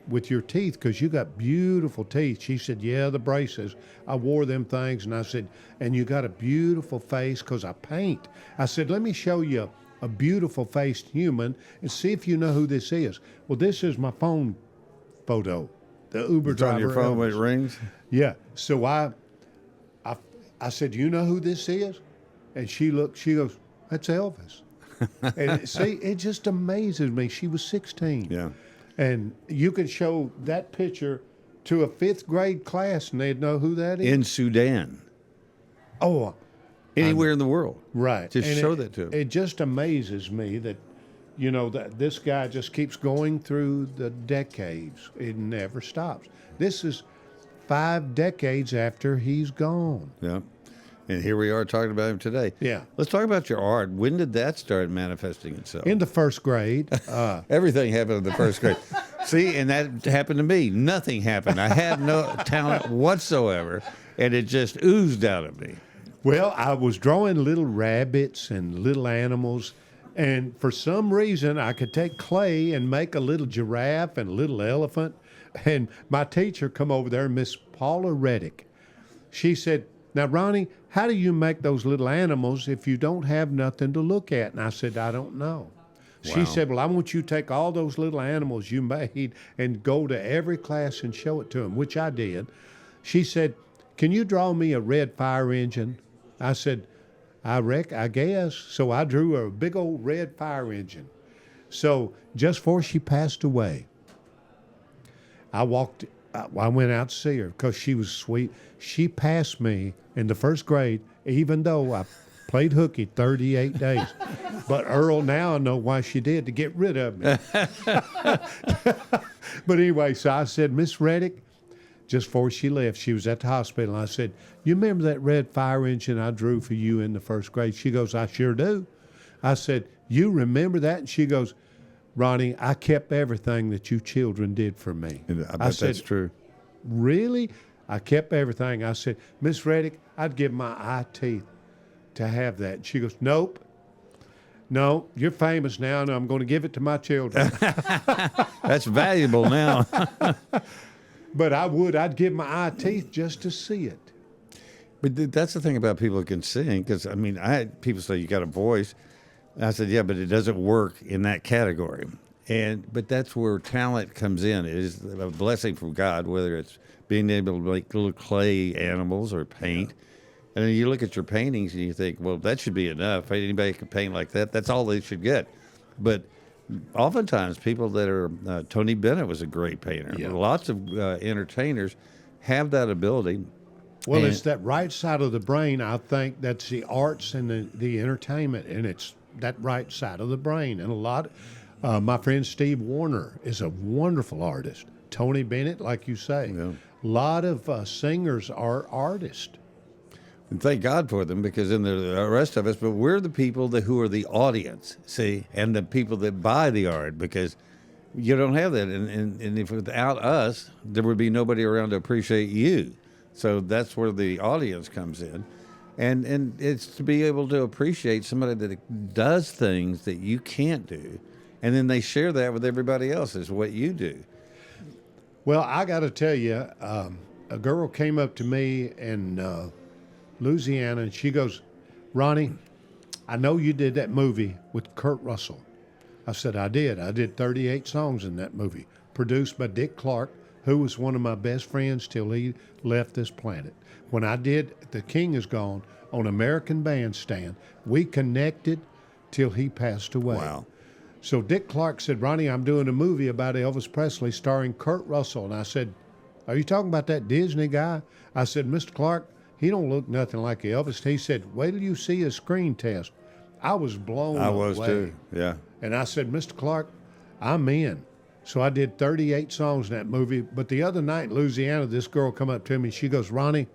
with your teeth because you got beautiful teeth. She said, yeah, the braces. I wore them things. And I said, and you got a beautiful face because I paint. I said, let me show you a beautiful faced human and see if you know who this is. Well, this is my phone photo. The Uber driver. On your phone Elvis. when it rings? Yeah. So I said, you know who this is? And she goes, that's Elvis. And see, it just amazes me. She was 16. Yeah. And you could show that picture to a 5th grade class and they'd know who that is. In Sudan. Oh. Anywhere in the world. Right. Just And show that to them. It just amazes me that, that this guy just keeps going through the decades. It never stops. This is 5 decades after he's gone. Yeah. And here we are talking about him today. Yeah. Let's talk about your art. When did that start manifesting itself? In the 1st grade. Everything happened in the 1st grade. See, and that happened to me. Nothing happened. I had no talent whatsoever, and it just oozed out of me. Well, I was drawing little rabbits and little animals, and for some reason I could take clay and make a little giraffe and a little elephant. And my teacher come over there, Miss Paula Reddick. She said, now, Ronnie, how do you make those little animals if you don't have nothing to look at? And I said, I don't know. Wow. She said, well, I want you to take all those little animals you made and go to every class and show it to them, which I did. She said, can you draw me a red fire engine? I said, I guess. So I drew a big old red fire engine. So just before she passed away, I went out to see her because she was sweet. She passed me in the 1st grade, even though I played hooky 38 days. But Earle, now I know why she did, to get rid of me. But anyway, so I said, Miss Reddick, just before she left, she was at the hospital. And I said, you remember that red fire engine I drew for you in the 1st grade? She goes, I sure do. I said, you remember that? And she goes, Ronnie, I kept everything that you children did for me. I bet that's true. Really? I kept everything. I said, Miss Reddick, I'd give my eye teeth to have that. And she goes, nope. No, you're famous now, and I'm going to give it to my children. That's valuable now. But I'd give my eye teeth just to see it. But that's the thing about people who can sing, because, I mean, people say you got a voice. I said, yeah, but it doesn't work in that category. But that's where talent comes in. It is a blessing from God, whether it's being able to make little clay animals or paint. And then you look at your paintings and you think, well, that should be enough. Anybody can paint like that. That's all they should get. But oftentimes people that are, Tony Bennett was a great painter. Yeah. Lots of entertainers have that ability. Well, it's that right side of the brain, I think, that's the arts and the entertainment, and it's that right side of the brain. And a lot, my friend Steve Warner is a wonderful artist. Tony Bennett, like you say. Yeah. A lot of singers are artists. And thank God for them, because then the rest of us, but we're the people who are the audience, see, and the people that buy the art, because you don't have that. And if without us, there would be nobody around to appreciate you. So that's where the audience comes in. And it's to be able to appreciate somebody that does things that you can't do. And then they share that with everybody else, is what you do. Well, I got to tell you, a girl came up to me in Louisiana, and she goes, Ronnie, I know you did that movie with Kurt Russell. I said, I did. I did 38 songs in that movie, produced by Dick Clark, who was one of my best friends till he left this planet. When I did The King Is Gone on American Bandstand, we connected till he passed away. Wow. So Dick Clark said, Ronnie, I'm doing a movie about Elvis Presley starring Kurt Russell. And I said, are you talking about that Disney guy? I said, Mr. Clark, he don't look nothing like Elvis. He said, wait till you see his screen test. I was blown away. I was too, yeah. And I said, Mr. Clark, I'm in. So I did 38 songs in that movie. But the other night in Louisiana, this girl come up to me. She goes, Ronnie,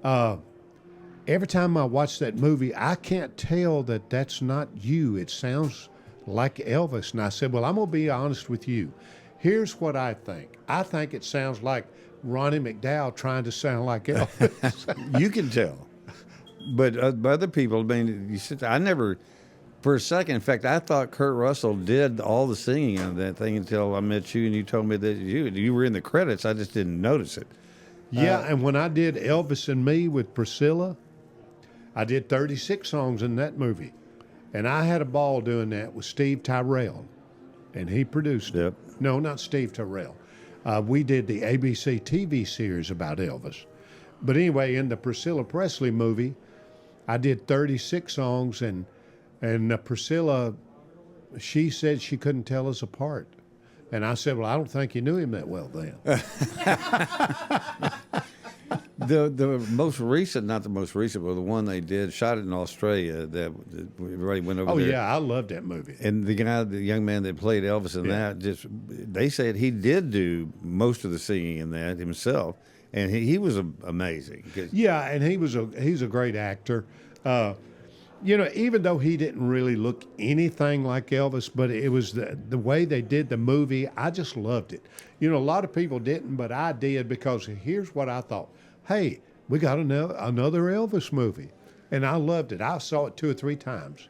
every time I watch that movie, I can't tell that that's not you. It sounds like Elvis. And I said, well, I'm going to be honest with you. Here's what I think. I think it sounds like Ronnie McDowell trying to sound like Elvis. You can tell. But other people, I mean, I never, for a second, in fact, I thought Kurt Russell did all the singing on that thing until I met you and you told me that you were in the credits. I just didn't notice it. Yeah, and when I did Elvis and Me with Priscilla, I did 36 songs in that movie. And I had a ball doing that with Steve Tyrell, and he produced it. No, not Steve Tyrell. We did the ABC TV series about Elvis. But anyway, in the Priscilla Presley movie, I did 36 songs, and Priscilla, she said she couldn't tell us apart. And I said, well, I don't think you knew him that well then. The most recent, not the most recent, but the one they did, shot it in Australia, that everybody went over there. Oh, yeah, I loved that movie. And the young man that played Elvis in that, they said he did do most of the singing in that himself, and he was amazing. Yeah, and he's a great actor. Even though he didn't really look anything like Elvis, but it was the way they did the movie, I just loved it. A lot of people didn't, but I did, because here's what I thought. Hey, we got another Elvis movie. And I loved it. I saw it 2 or 3 times.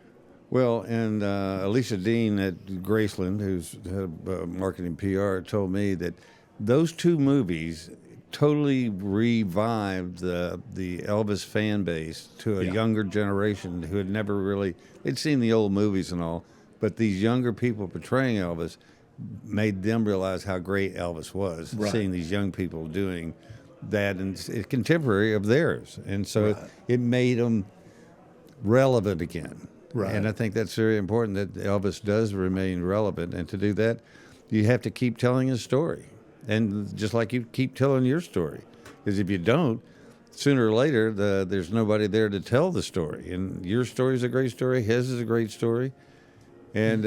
Well, and Alicia Dean at Graceland, who's head of marketing PR, told me that those 2 movies totally revived the Elvis fan base to a younger generation who had never really, they'd seen the old movies and all, but these younger people portraying Elvis made them realize how great Elvis was, seeing these young people doing that, and it's contemporary of theirs. And so it made them relevant again. Right. And I think that's very important, that Elvis does remain relevant. And to do that, you have to keep telling his story. And just like you keep telling your story. Because if you don't, sooner or later, there's nobody there to tell the story. And your story is a great story. His is a great story. And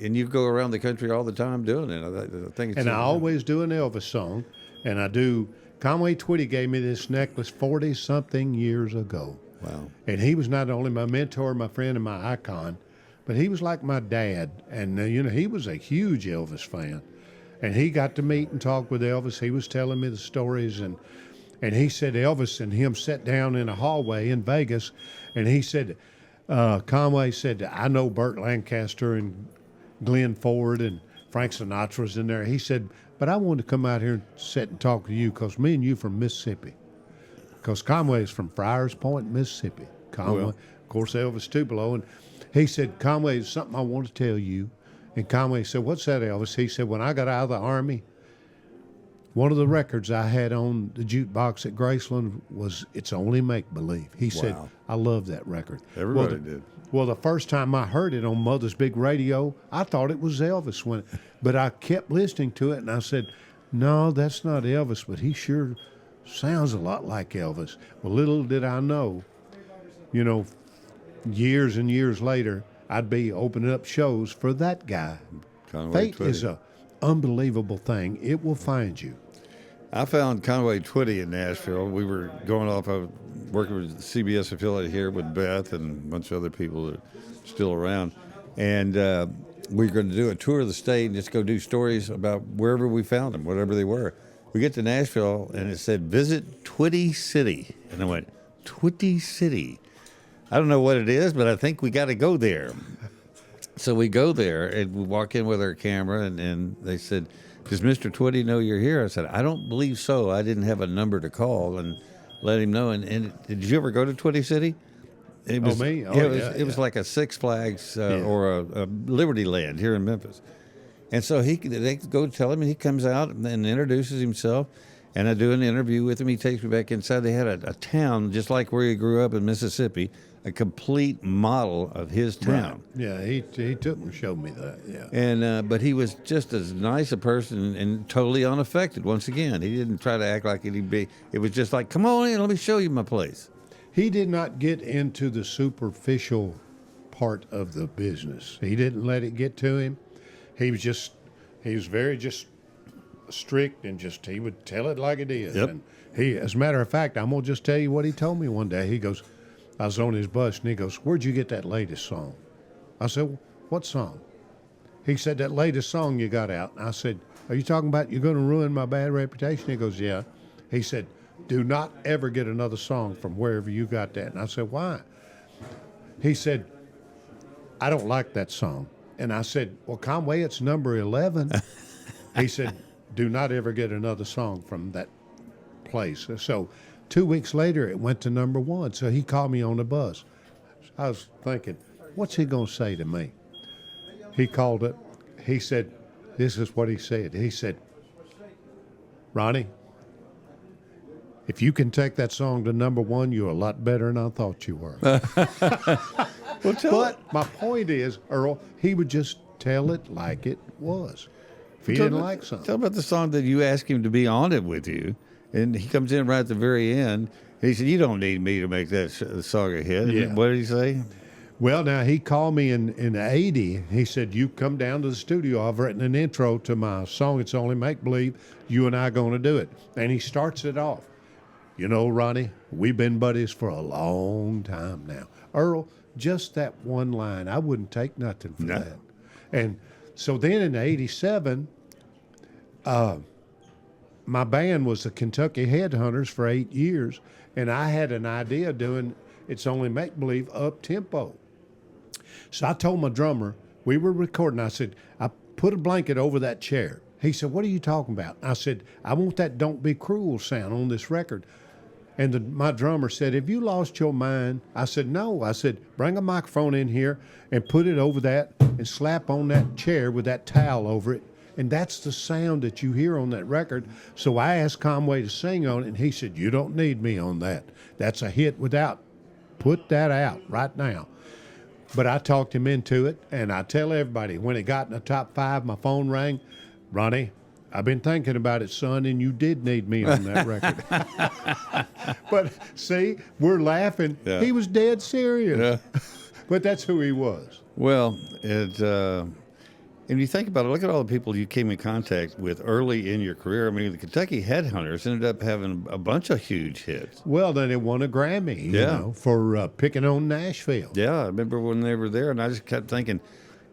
you go around the country all the time doing it. I think it's, and I always do an Elvis song. And I do. Conway Twitty gave me this necklace 40-something years ago. Wow. And he was not only my mentor, my friend, and my icon, but he was like my dad. And, he was a huge Elvis fan. And he got to meet and talk with Elvis. He was telling me the stories. And he said Elvis and him sat down in a hallway in Vegas. And he said, Conway said, I know Burt Lancaster and Glenn Ford and Frank Sinatra's in there. He said, but I wanted to come out here and sit and talk to you, because me and you from Mississippi. Because Conway is from Friars Point, Mississippi. Conway, of course, Elvis Tupelo. And he said, Conway, there's something I want to tell you. And Conway said, what's that, Elvis? He said, when I got out of the Army, one of the records I had on the jukebox at Graceland was It's Only Make Believe. He said, I love that record. Everybody did. Well, the first time I heard it on Mother's Big Radio, I thought it was Elvis. But I kept listening to it, and I said, no, that's not Elvis, but he sure sounds a lot like Elvis. Well, little did I know, years and years later, I'd be opening up shows for that guy. Conway Fate Twitty is an unbelievable thing. It will find you. I found Conway Twitty in Nashville. We were going off of working with the CBS affiliate here with Beth and a bunch of other people that are still around. And we were going to do a tour of the state and just go do stories about wherever we found them, whatever they were. We get to Nashville, and it said, visit Twitty City. And I went, Twitty City? I don't know what it is, but I think we got to go there. So we go there, and we walk in with our camera, and they said, does Mr. Twitty know you're here? I said, I don't believe so. I didn't have a number to call and let him know. And did you ever go to Twitty City? It was, me? It was like a Six Flags or a Liberty Land here in Memphis. And so they go tell him, and he comes out and introduces himself. And I do an interview with him. He takes me back inside. They had a town just like where he grew up in Mississippi, a complete model of his town. Right. Yeah, he took and showed me that. Yeah. And but he was just as nice a person and totally unaffected. Once again, he didn't try to act like he'd be. It was just like, come on in, let me show you my place. He did not get into the superficial part of the business. He didn't let it get to him. He was very strict, and he would tell it like it is. Yep. And as a matter of fact, I'm going to just tell you what he told me one day. He goes, I was on his bus, and he goes, where'd you get that latest song? I said, what song? He said, that latest song you got out. And I said, are you talking about you're going to ruin my bad reputation? He goes, yeah. He said, do not ever get another song from wherever you got that. And I said, why? He said, I don't like that song. And I said, well, Conway, it's number 11. He said, do not ever get another song from that place. So 2 weeks later, it went to number 1. So he called me on the bus. I was thinking, what's he going to say to me? He called it. He said, this is what he said. He said, Ronnie, if you can take that song to number 1, you're a lot better than I thought you were. But my point is, Earl, he would just tell it like it was. If he didn't like something. Tell about the song that you asked him to be on it with you, and he comes in right at the very end. He said, you don't need me to make that song a hit. Yeah. What did he say? Well, now, he called me in 80. He said, you come down to the studio. I've written an intro to my song, It's Only Make Believe. You and I are going to do it. And he starts it off. You know, Ronnie, we've been buddies for a long time now. Earl, just that one line, I wouldn't take nothing for that. And so then in 87, my band was the Kentucky Headhunters for 8 years, and I had an idea of doing It's Only Make Believe up tempo. So I told my drummer, we were recording, I said, I put a blanket over that chair. He said, what are you talking about? I said, I want that Don't Be Cruel sound on this record. And my drummer said, have you lost your mind? I said, no. I said, bring a microphone in here and put it over that and slap on that chair with that towel over it. And that's the sound that you hear on that record. So I asked Conway to sing on it, and he said, you don't need me on that. That's a hit without. Put that out right now. But I talked him into it, and I tell everybody, when it got in the top 5, my phone rang, Ronnie, I've been thinking about it, son, and you did need me on that record. But see, we're laughing. Yeah. He was dead serious. Yeah. But that's who he was. Well, and you think about it, look at all the people you came in contact with early in your career. I mean, the Kentucky Headhunters ended up having a bunch of huge hits. Well, then it won a Grammy, you know, for picking on Nashville. Yeah, I remember when they were there, and I just kept thinking,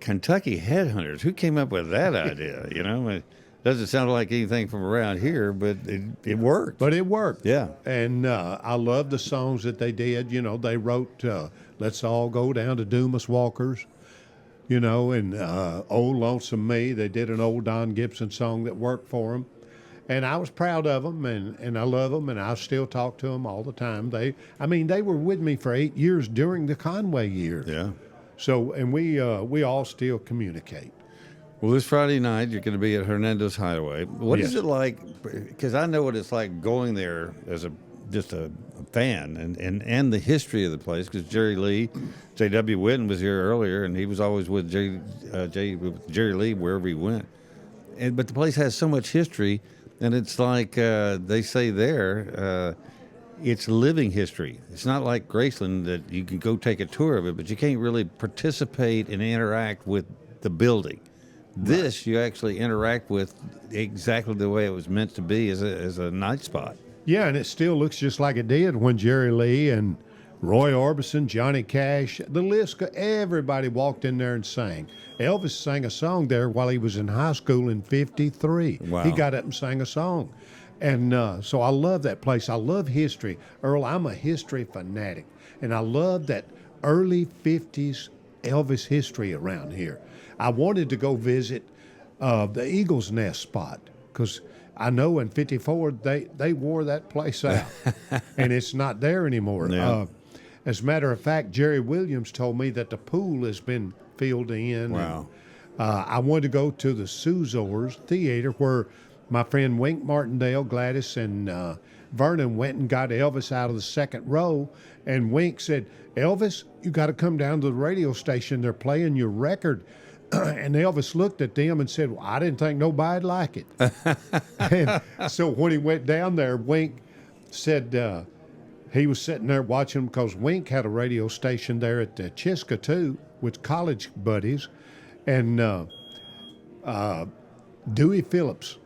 Kentucky Headhunters, who came up with that idea? You know, it doesn't sound like anything from around here, but it worked. But it worked. Yeah. And I love the songs that they did. You know, they wrote Let's All Go Down to Dumas Walker's, you know, and Old Lonesome Me. They did an old Don Gibson song that worked for them. And I was proud of them, and I love them, and I still talk to them all the time. They were with me for 8 years during the Conway years. Yeah. So, and we all still communicate. Well, this Friday night, you're going to be at Hernando's Hideaway. What is it like? Because I know what it's like going there as just a fan and the history of the place. Because Jerry Lee, J.W. Whitten was here earlier, and he was always with Jerry Lee wherever he went. But the place has so much history, and it's like they say there, it's living history. It's not like Graceland that you can go take a tour of it, but you can't really participate and interact with the building. This you actually interact with exactly the way it was meant to be as a night spot. Yeah, and it still looks just like it did when Jerry Lee and Roy Orbison, Johnny Cash, the list, everybody walked in there and sang. Elvis sang a song there while he was in high school in '53. Wow. He got up and sang a song. And so I love that place. I love history. Earl, I'm a history fanatic, and I love that early 50s Elvis history around here. I wanted to go visit the Eagle's Nest spot because I know in '54 they wore that place out, and it's not there anymore. Yeah. As a matter of fact, Jerry Williams told me that the pool has been filled in. Wow. And, I wanted to go to the Suzors Theater where my friend Wink Martindale, Gladys, and Vernon went and got Elvis out of the second row. And Wink said, Elvis, you got to come down to the radio station. They're playing your record. And Elvis looked at them and said, well, I didn't think nobody'd like it. And so when he went down there, Wink said he was sitting there watching because Wink had a radio station there at Chiska, too, with college buddies. And Dewey Phillips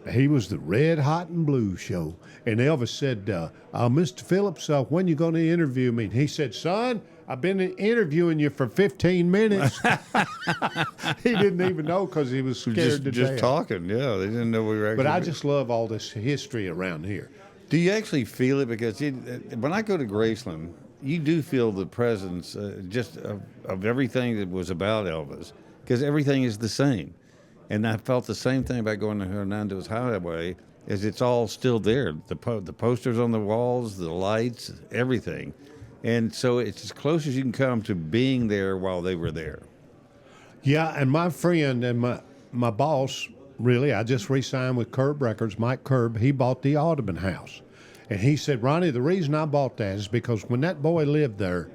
He was the Red Hot and Blue show. And Elvis said, Mr. Phillips, when you going to interview me? And he said, son, I've been interviewing you for 15 minutes. He didn't even know because he was scared to just death. talking, yeah. They didn't know we were actually. But I just love all this history around here. Do you actually feel it? Because when I go to Graceland, you do feel the presence just of everything that was about Elvis, because everything is the same. And I felt the same thing about going to Hernando's Highway, is it's all still there. The posters on the walls, the lights, everything. And so it's as close as you can come to being there while they were there. Yeah, and my friend and my boss, really, I just re-signed with Curb Records, Mike Curb. He bought the Audubon House. And he said, Ronnie, the reason I bought that is because when that boy lived there,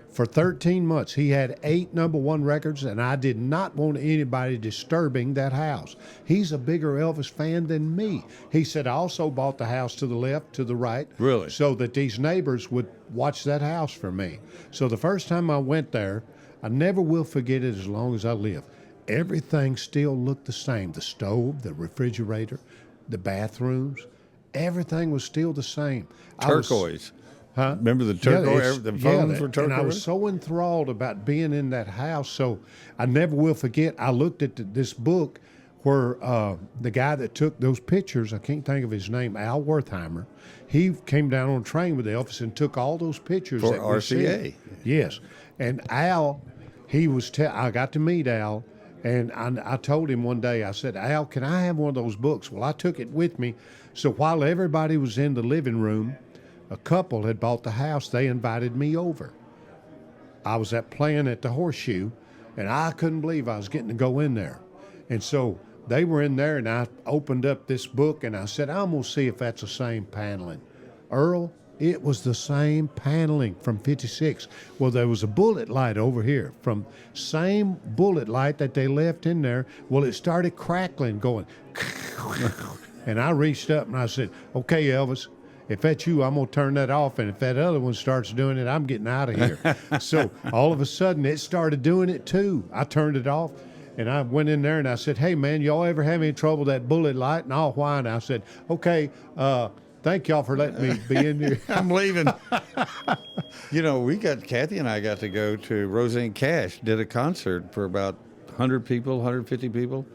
for 13 months, he had 8 #1 records, and I did not want anybody disturbing that house. He's a bigger Elvis fan than me. He said, I also bought the house to the left, to the right. Really? So that these neighbors would watch that house for me. So the first time I went there, I never will forget it as long as I live. Everything still looked the same. The stove, the refrigerator, the bathrooms, everything was still the same. Turquoise. Huh? Remember the turquoise? Yeah, the phones were turquoise? And I was so enthralled about being in that house. So I never will forget. I looked at this book where the guy that took those pictures, I can't think of his name, Al Wertheimer, he came down on a train with Elvis and took all those pictures. For that RCA. Yes. And Al, I got to meet Al, and I told him one day, I said, Al, can I have one of those books? Well, I took it with me. So while everybody was in the living room, a couple had bought the house. They invited me over. I was playing at the Horseshoe, and I couldn't believe I was getting to go in there. And so they were in there, and I opened up this book, and I said, I'm going to see if that's the same paneling. Earl, it was the same paneling from 56. Well, there was a bullet light over here from same bullet light that they left in there. Well, it started crackling, going. And I reached up, and I said, okay, Elvis, if that's you, I'm going to turn that off. And if that other one starts doing it, I'm getting out of here. So all of a sudden, it started doing it too. I turned it off, and I went in there, and I said, hey, man, y'all ever have any trouble with that bullet light? And all why? And I said, okay, thank y'all for letting me be in here. I'm leaving. Kathy and I got to go to Roseanne Cash, did a concert for about 100 people, 150 people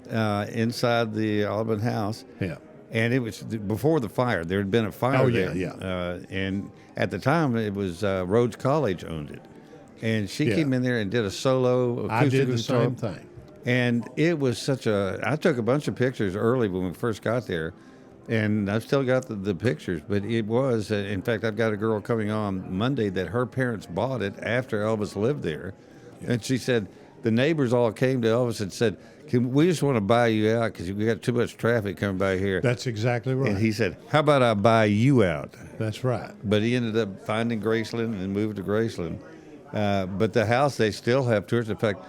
inside the Audubon House. Yeah. And it was before the fire. There had been a fire there. Yeah. And at the time, it was Rhodes College owned it. And she came in there and did a solo acoustic I did the guitar. same thing. And it was I took a bunch of pictures early when we first got there. And I've still got the pictures. But it was, in fact, I've got a girl coming on Monday that her parents bought it after Elvis lived there. Yeah. And she said, the neighbors all came to Elvis and said, we just want to buy you out because we got too much traffic coming by here. That's exactly right. And he said, how about I buy you out? That's right. But he ended up finding Graceland and moved to Graceland. But the house, they still have tours. In fact,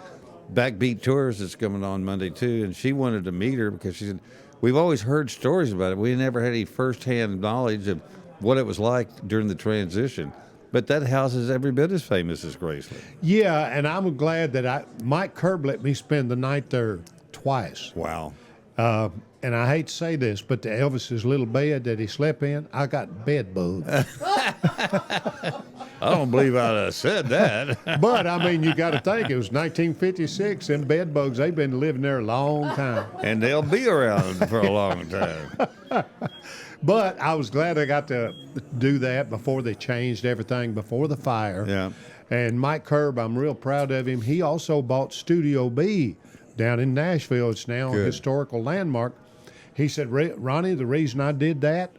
Backbeat Tours is coming on Monday, too. And she wanted to meet her because she said, we've always heard stories about it. We never had any firsthand knowledge of what it was like during the transition. But that house is every bit as famous as Graceland. Yeah, and I'm glad that Mike Curb let me spend the night there twice. Wow. And I hate to say this, but the Elvis's little bed that he slept in, I got bed bugs. I don't believe I'd have said that. But, I mean, you got to think, it was 1956, and bed bugs, they've been living there a long time. And they'll be around for a long time. But I was glad I got to do that before they changed everything, before the fire. Yeah. And Mike Curb, I'm real proud of him. He also bought Studio B down in Nashville. It's now a historical landmark. He said, Ronnie, the reason I did that,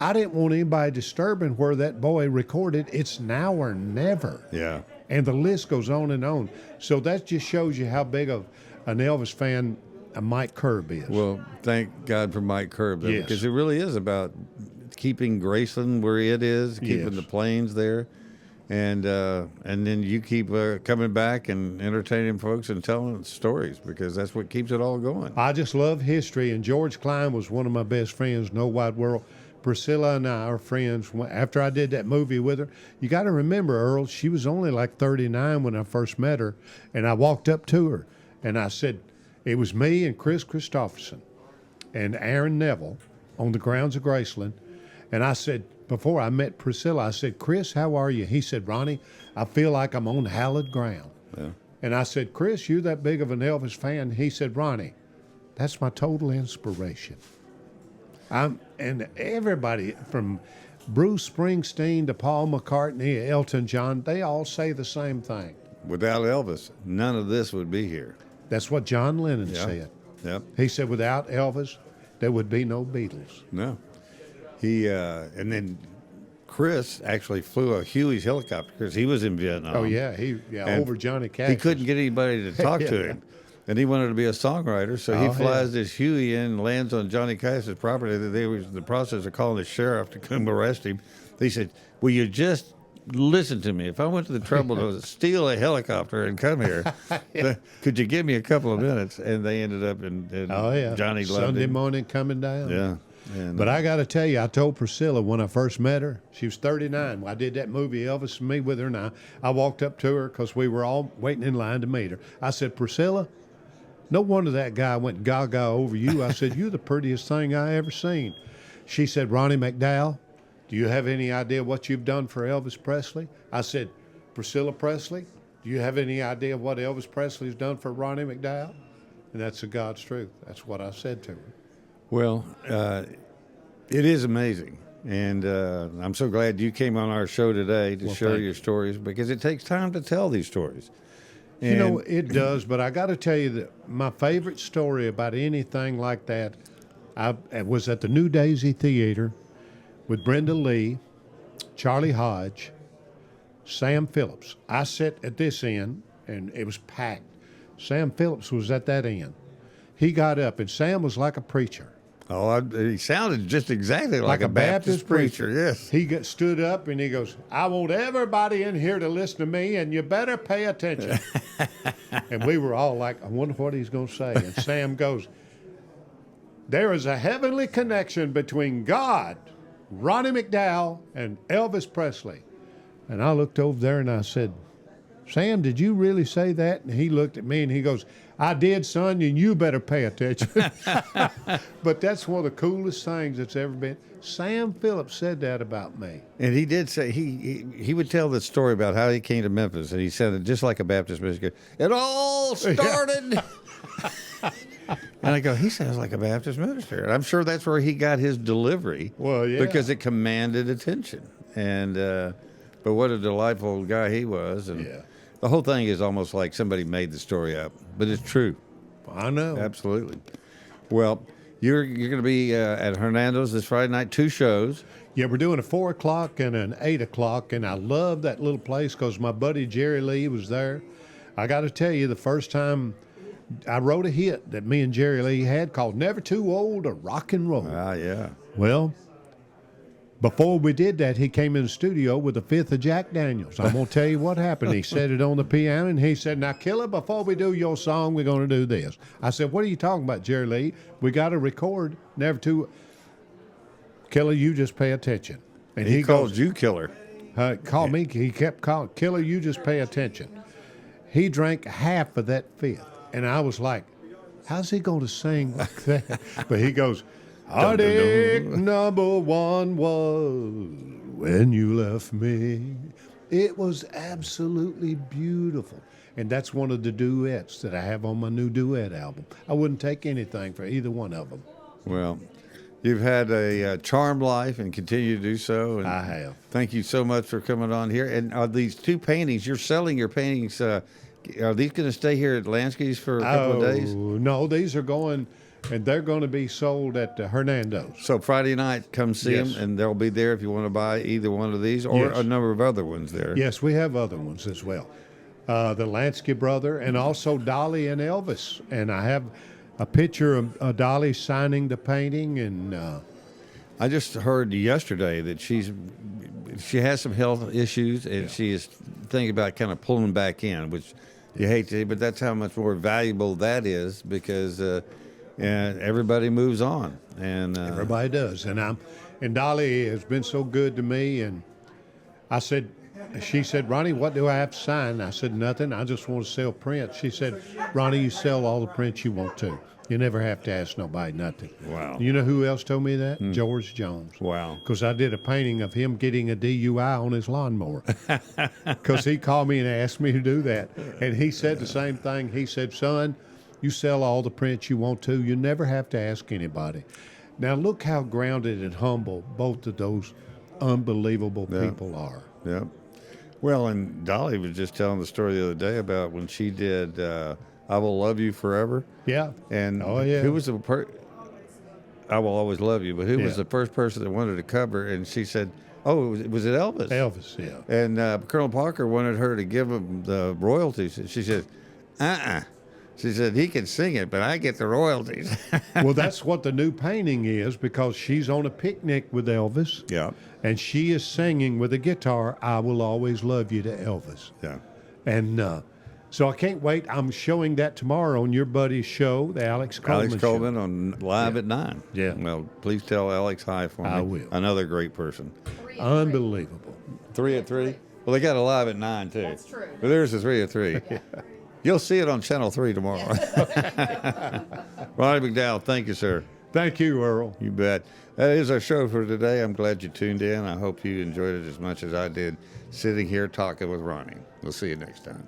I didn't want anybody disturbing where that boy recorded. It's now or never. Yeah. And the list goes on and on. So that just shows you how big of an Elvis fan Mike Curb is. Well, thank God for Mike Curb, though, because it really is about keeping Graceland where it is, keeping the planes there, and then you keep coming back and entertaining folks and telling stories, because that's what keeps it all going. I just love history, and George Klein was one of my best friends, No Wide World. Priscilla and I are friends. After I did that movie with her, you got to remember, Earl, she was only like 39 when I first met her, and I walked up to her, and I said, it was me and Chris Christopherson. and Aaron Neville on the grounds of Graceland. And I said, before I met Priscilla, I said, Chris, how are you? He said, Ronnie, I feel like I'm on hallowed ground. Yeah. And I said, Chris, you're that big of an Elvis fan? He said, Ronnie, that's my total inspiration. And everybody from Bruce Springsteen to Paul McCartney, Elton John, they all say the same thing. Without Elvis, none of this would be here. That's what John Lennon said. Yep. He said, without Elvis, there would be no Beatles. No. He and then Chris actually flew a Huey's helicopter because he was in Vietnam. Oh yeah, over Johnny Cash. He couldn't get anybody to talk Yeah. to him, and he wanted to be a songwriter. So he flies this Huey in, and lands on Johnny Cash's property. They was in the process of calling the sheriff to come arrest him. He said, "Will you just listen to me? If I went to the trouble to steal a helicopter and come here, could you give me a couple of minutes?" And they ended up in Johnny loved Sunday him. morning coming down. Yeah. And, But I got to tell you, I told Priscilla when I first met her, she was 39. I did that movie, Elvis and Me, with her, and I walked up to her because we were all waiting in line to meet her. I said, Priscilla, no wonder that guy went gaga over you. I said, you're the prettiest thing I ever seen. She said, Ronnie McDowell, do you have any idea what you've done for Elvis Presley? I said, Priscilla Presley, do you have any idea what Elvis Presley's done for Ronnie McDowell? And that's the God's truth. That's what I said to her. Well, it is amazing, and I'm so glad you came on our show today to share your stories, because it takes time to tell these stories. And you know, it does, but I got to tell you that my favorite story about anything like that, I was at the New Daisy Theater with Brenda Lee, Charlie Hodge, Sam Phillips. I sat at this end, and it was packed. Sam Phillips was at that end. He got up, and Sam was like a preacher. Oh, he sounded just exactly like a Baptist preacher, yes. He stood up, and he goes, I want everybody in here to listen to me, and you better pay attention. And we were all like, I wonder what he's going to say. And Sam goes, there is a heavenly connection between God, Ronnie McDowell, and Elvis Presley. And I looked over there, and I said, Sam, did you really say that? And he looked at me, and he goes, I did, son, and you better pay attention. But that's one of the coolest things that's ever been. Sam Phillips said that about me. And he did say, he would tell the story about how he came to Memphis, and he said it just like a Baptist minister. It all started. And I go, he sounds like a Baptist minister. And I'm sure that's where he got his delivery. Well, yeah. Because it commanded attention. And but what a delightful guy he was. And the whole thing is almost like somebody made the story up, but it's true. I know. Absolutely. Well, you're going to be at Hernando's this Friday night, 2 shows. Yeah, we're doing a 4 o'clock and an 8 o'clock, and I love that little place because my buddy Jerry Lee was there. I got to tell you, the first time I wrote a hit that me and Jerry Lee had called Never Too Old to Rock and Roll. Ah, yeah. Well, before we did that, he came in the studio with a 5th of Jack Daniels. I'm going to tell you what happened. He set it on the piano, and he said, now, Killer, before we do your song, we're going to do this. I said, what are you talking about, Jerry Lee? We got to record Never Too... Killer, you just pay attention. And he called you Killer. Called me. He kept calling, Killer, you just pay attention. He drank half of that 5th, and I was like, how's he going to sing like that? But he goes... Heartache number 1 was when you left me. It was absolutely beautiful. And that's one of the duets that I have on my new duet album. I wouldn't take anything for either one of them. Well, you've had a charmed life and continue to do so. And I have. Thank you so much for coming on here. And are these 2 paintings, you're selling your paintings, are these going to stay here at Lansky's for a couple of days? No, these are going... And they're going to be sold at Hernando's. So Friday night, come see them, and they'll be there if you want to buy either one of these or a number of other ones there. Yes, we have other ones as well. The Lansky brother and also Dolly and Elvis. And I have a picture of Dolly signing the painting. And I just heard yesterday that she has some health issues, and she is thinking about kind of pulling back in, which you hate to, but that's how much more valuable that is because and everybody moves on, and everybody does. And Dolly has been so good to me. And she said, Ronnie, what do I have to sign? I said, nothing. I just want to sell prints. She said, Ronnie, you sell all the prints you want to. You never have to ask nobody nothing. Wow. You know who else told me that? George Jones. Wow. Because I did a painting of him getting a DUI on his lawnmower. Because he called me and asked me to do that. And he said the same thing. He said, son, you sell all the prints you want to. You never have to ask anybody. Now look how grounded and humble both of those unbelievable people are. Yeah. Well, and Dolly was just telling the story the other day about when she did I Will Love You Forever. Yeah. And yeah. who was the I Will Always Love You, but who was the first person that wanted to cover? And she said, oh, was it Elvis? Elvis, yeah. And Colonel Parker wanted her to give him the royalties. She said, She said, he can sing it, but I get the royalties. Well, that's what the new painting is, because she's on a picnic with Elvis. Yeah. And she is singing with a guitar, I Will Always Love You, to Elvis. Yeah. And so I can't wait. I'm showing that tomorrow on your buddy's show, the Alex Coleman Alex Coleman show. on Live at 9. Yeah. Well, please tell Alex hi for me. I will. Another great person. Unbelievable. 3 at 3? Well, they got a Live at 9, too. That's true. But there's a 3 at 3. You'll see it on Channel 3 tomorrow. Ronnie McDowell, thank you, sir. Thank you, Earl. You bet. That is our show for today. I'm glad you tuned in. I hope you enjoyed it as much as I did sitting here talking with Ronnie. We'll see you next time.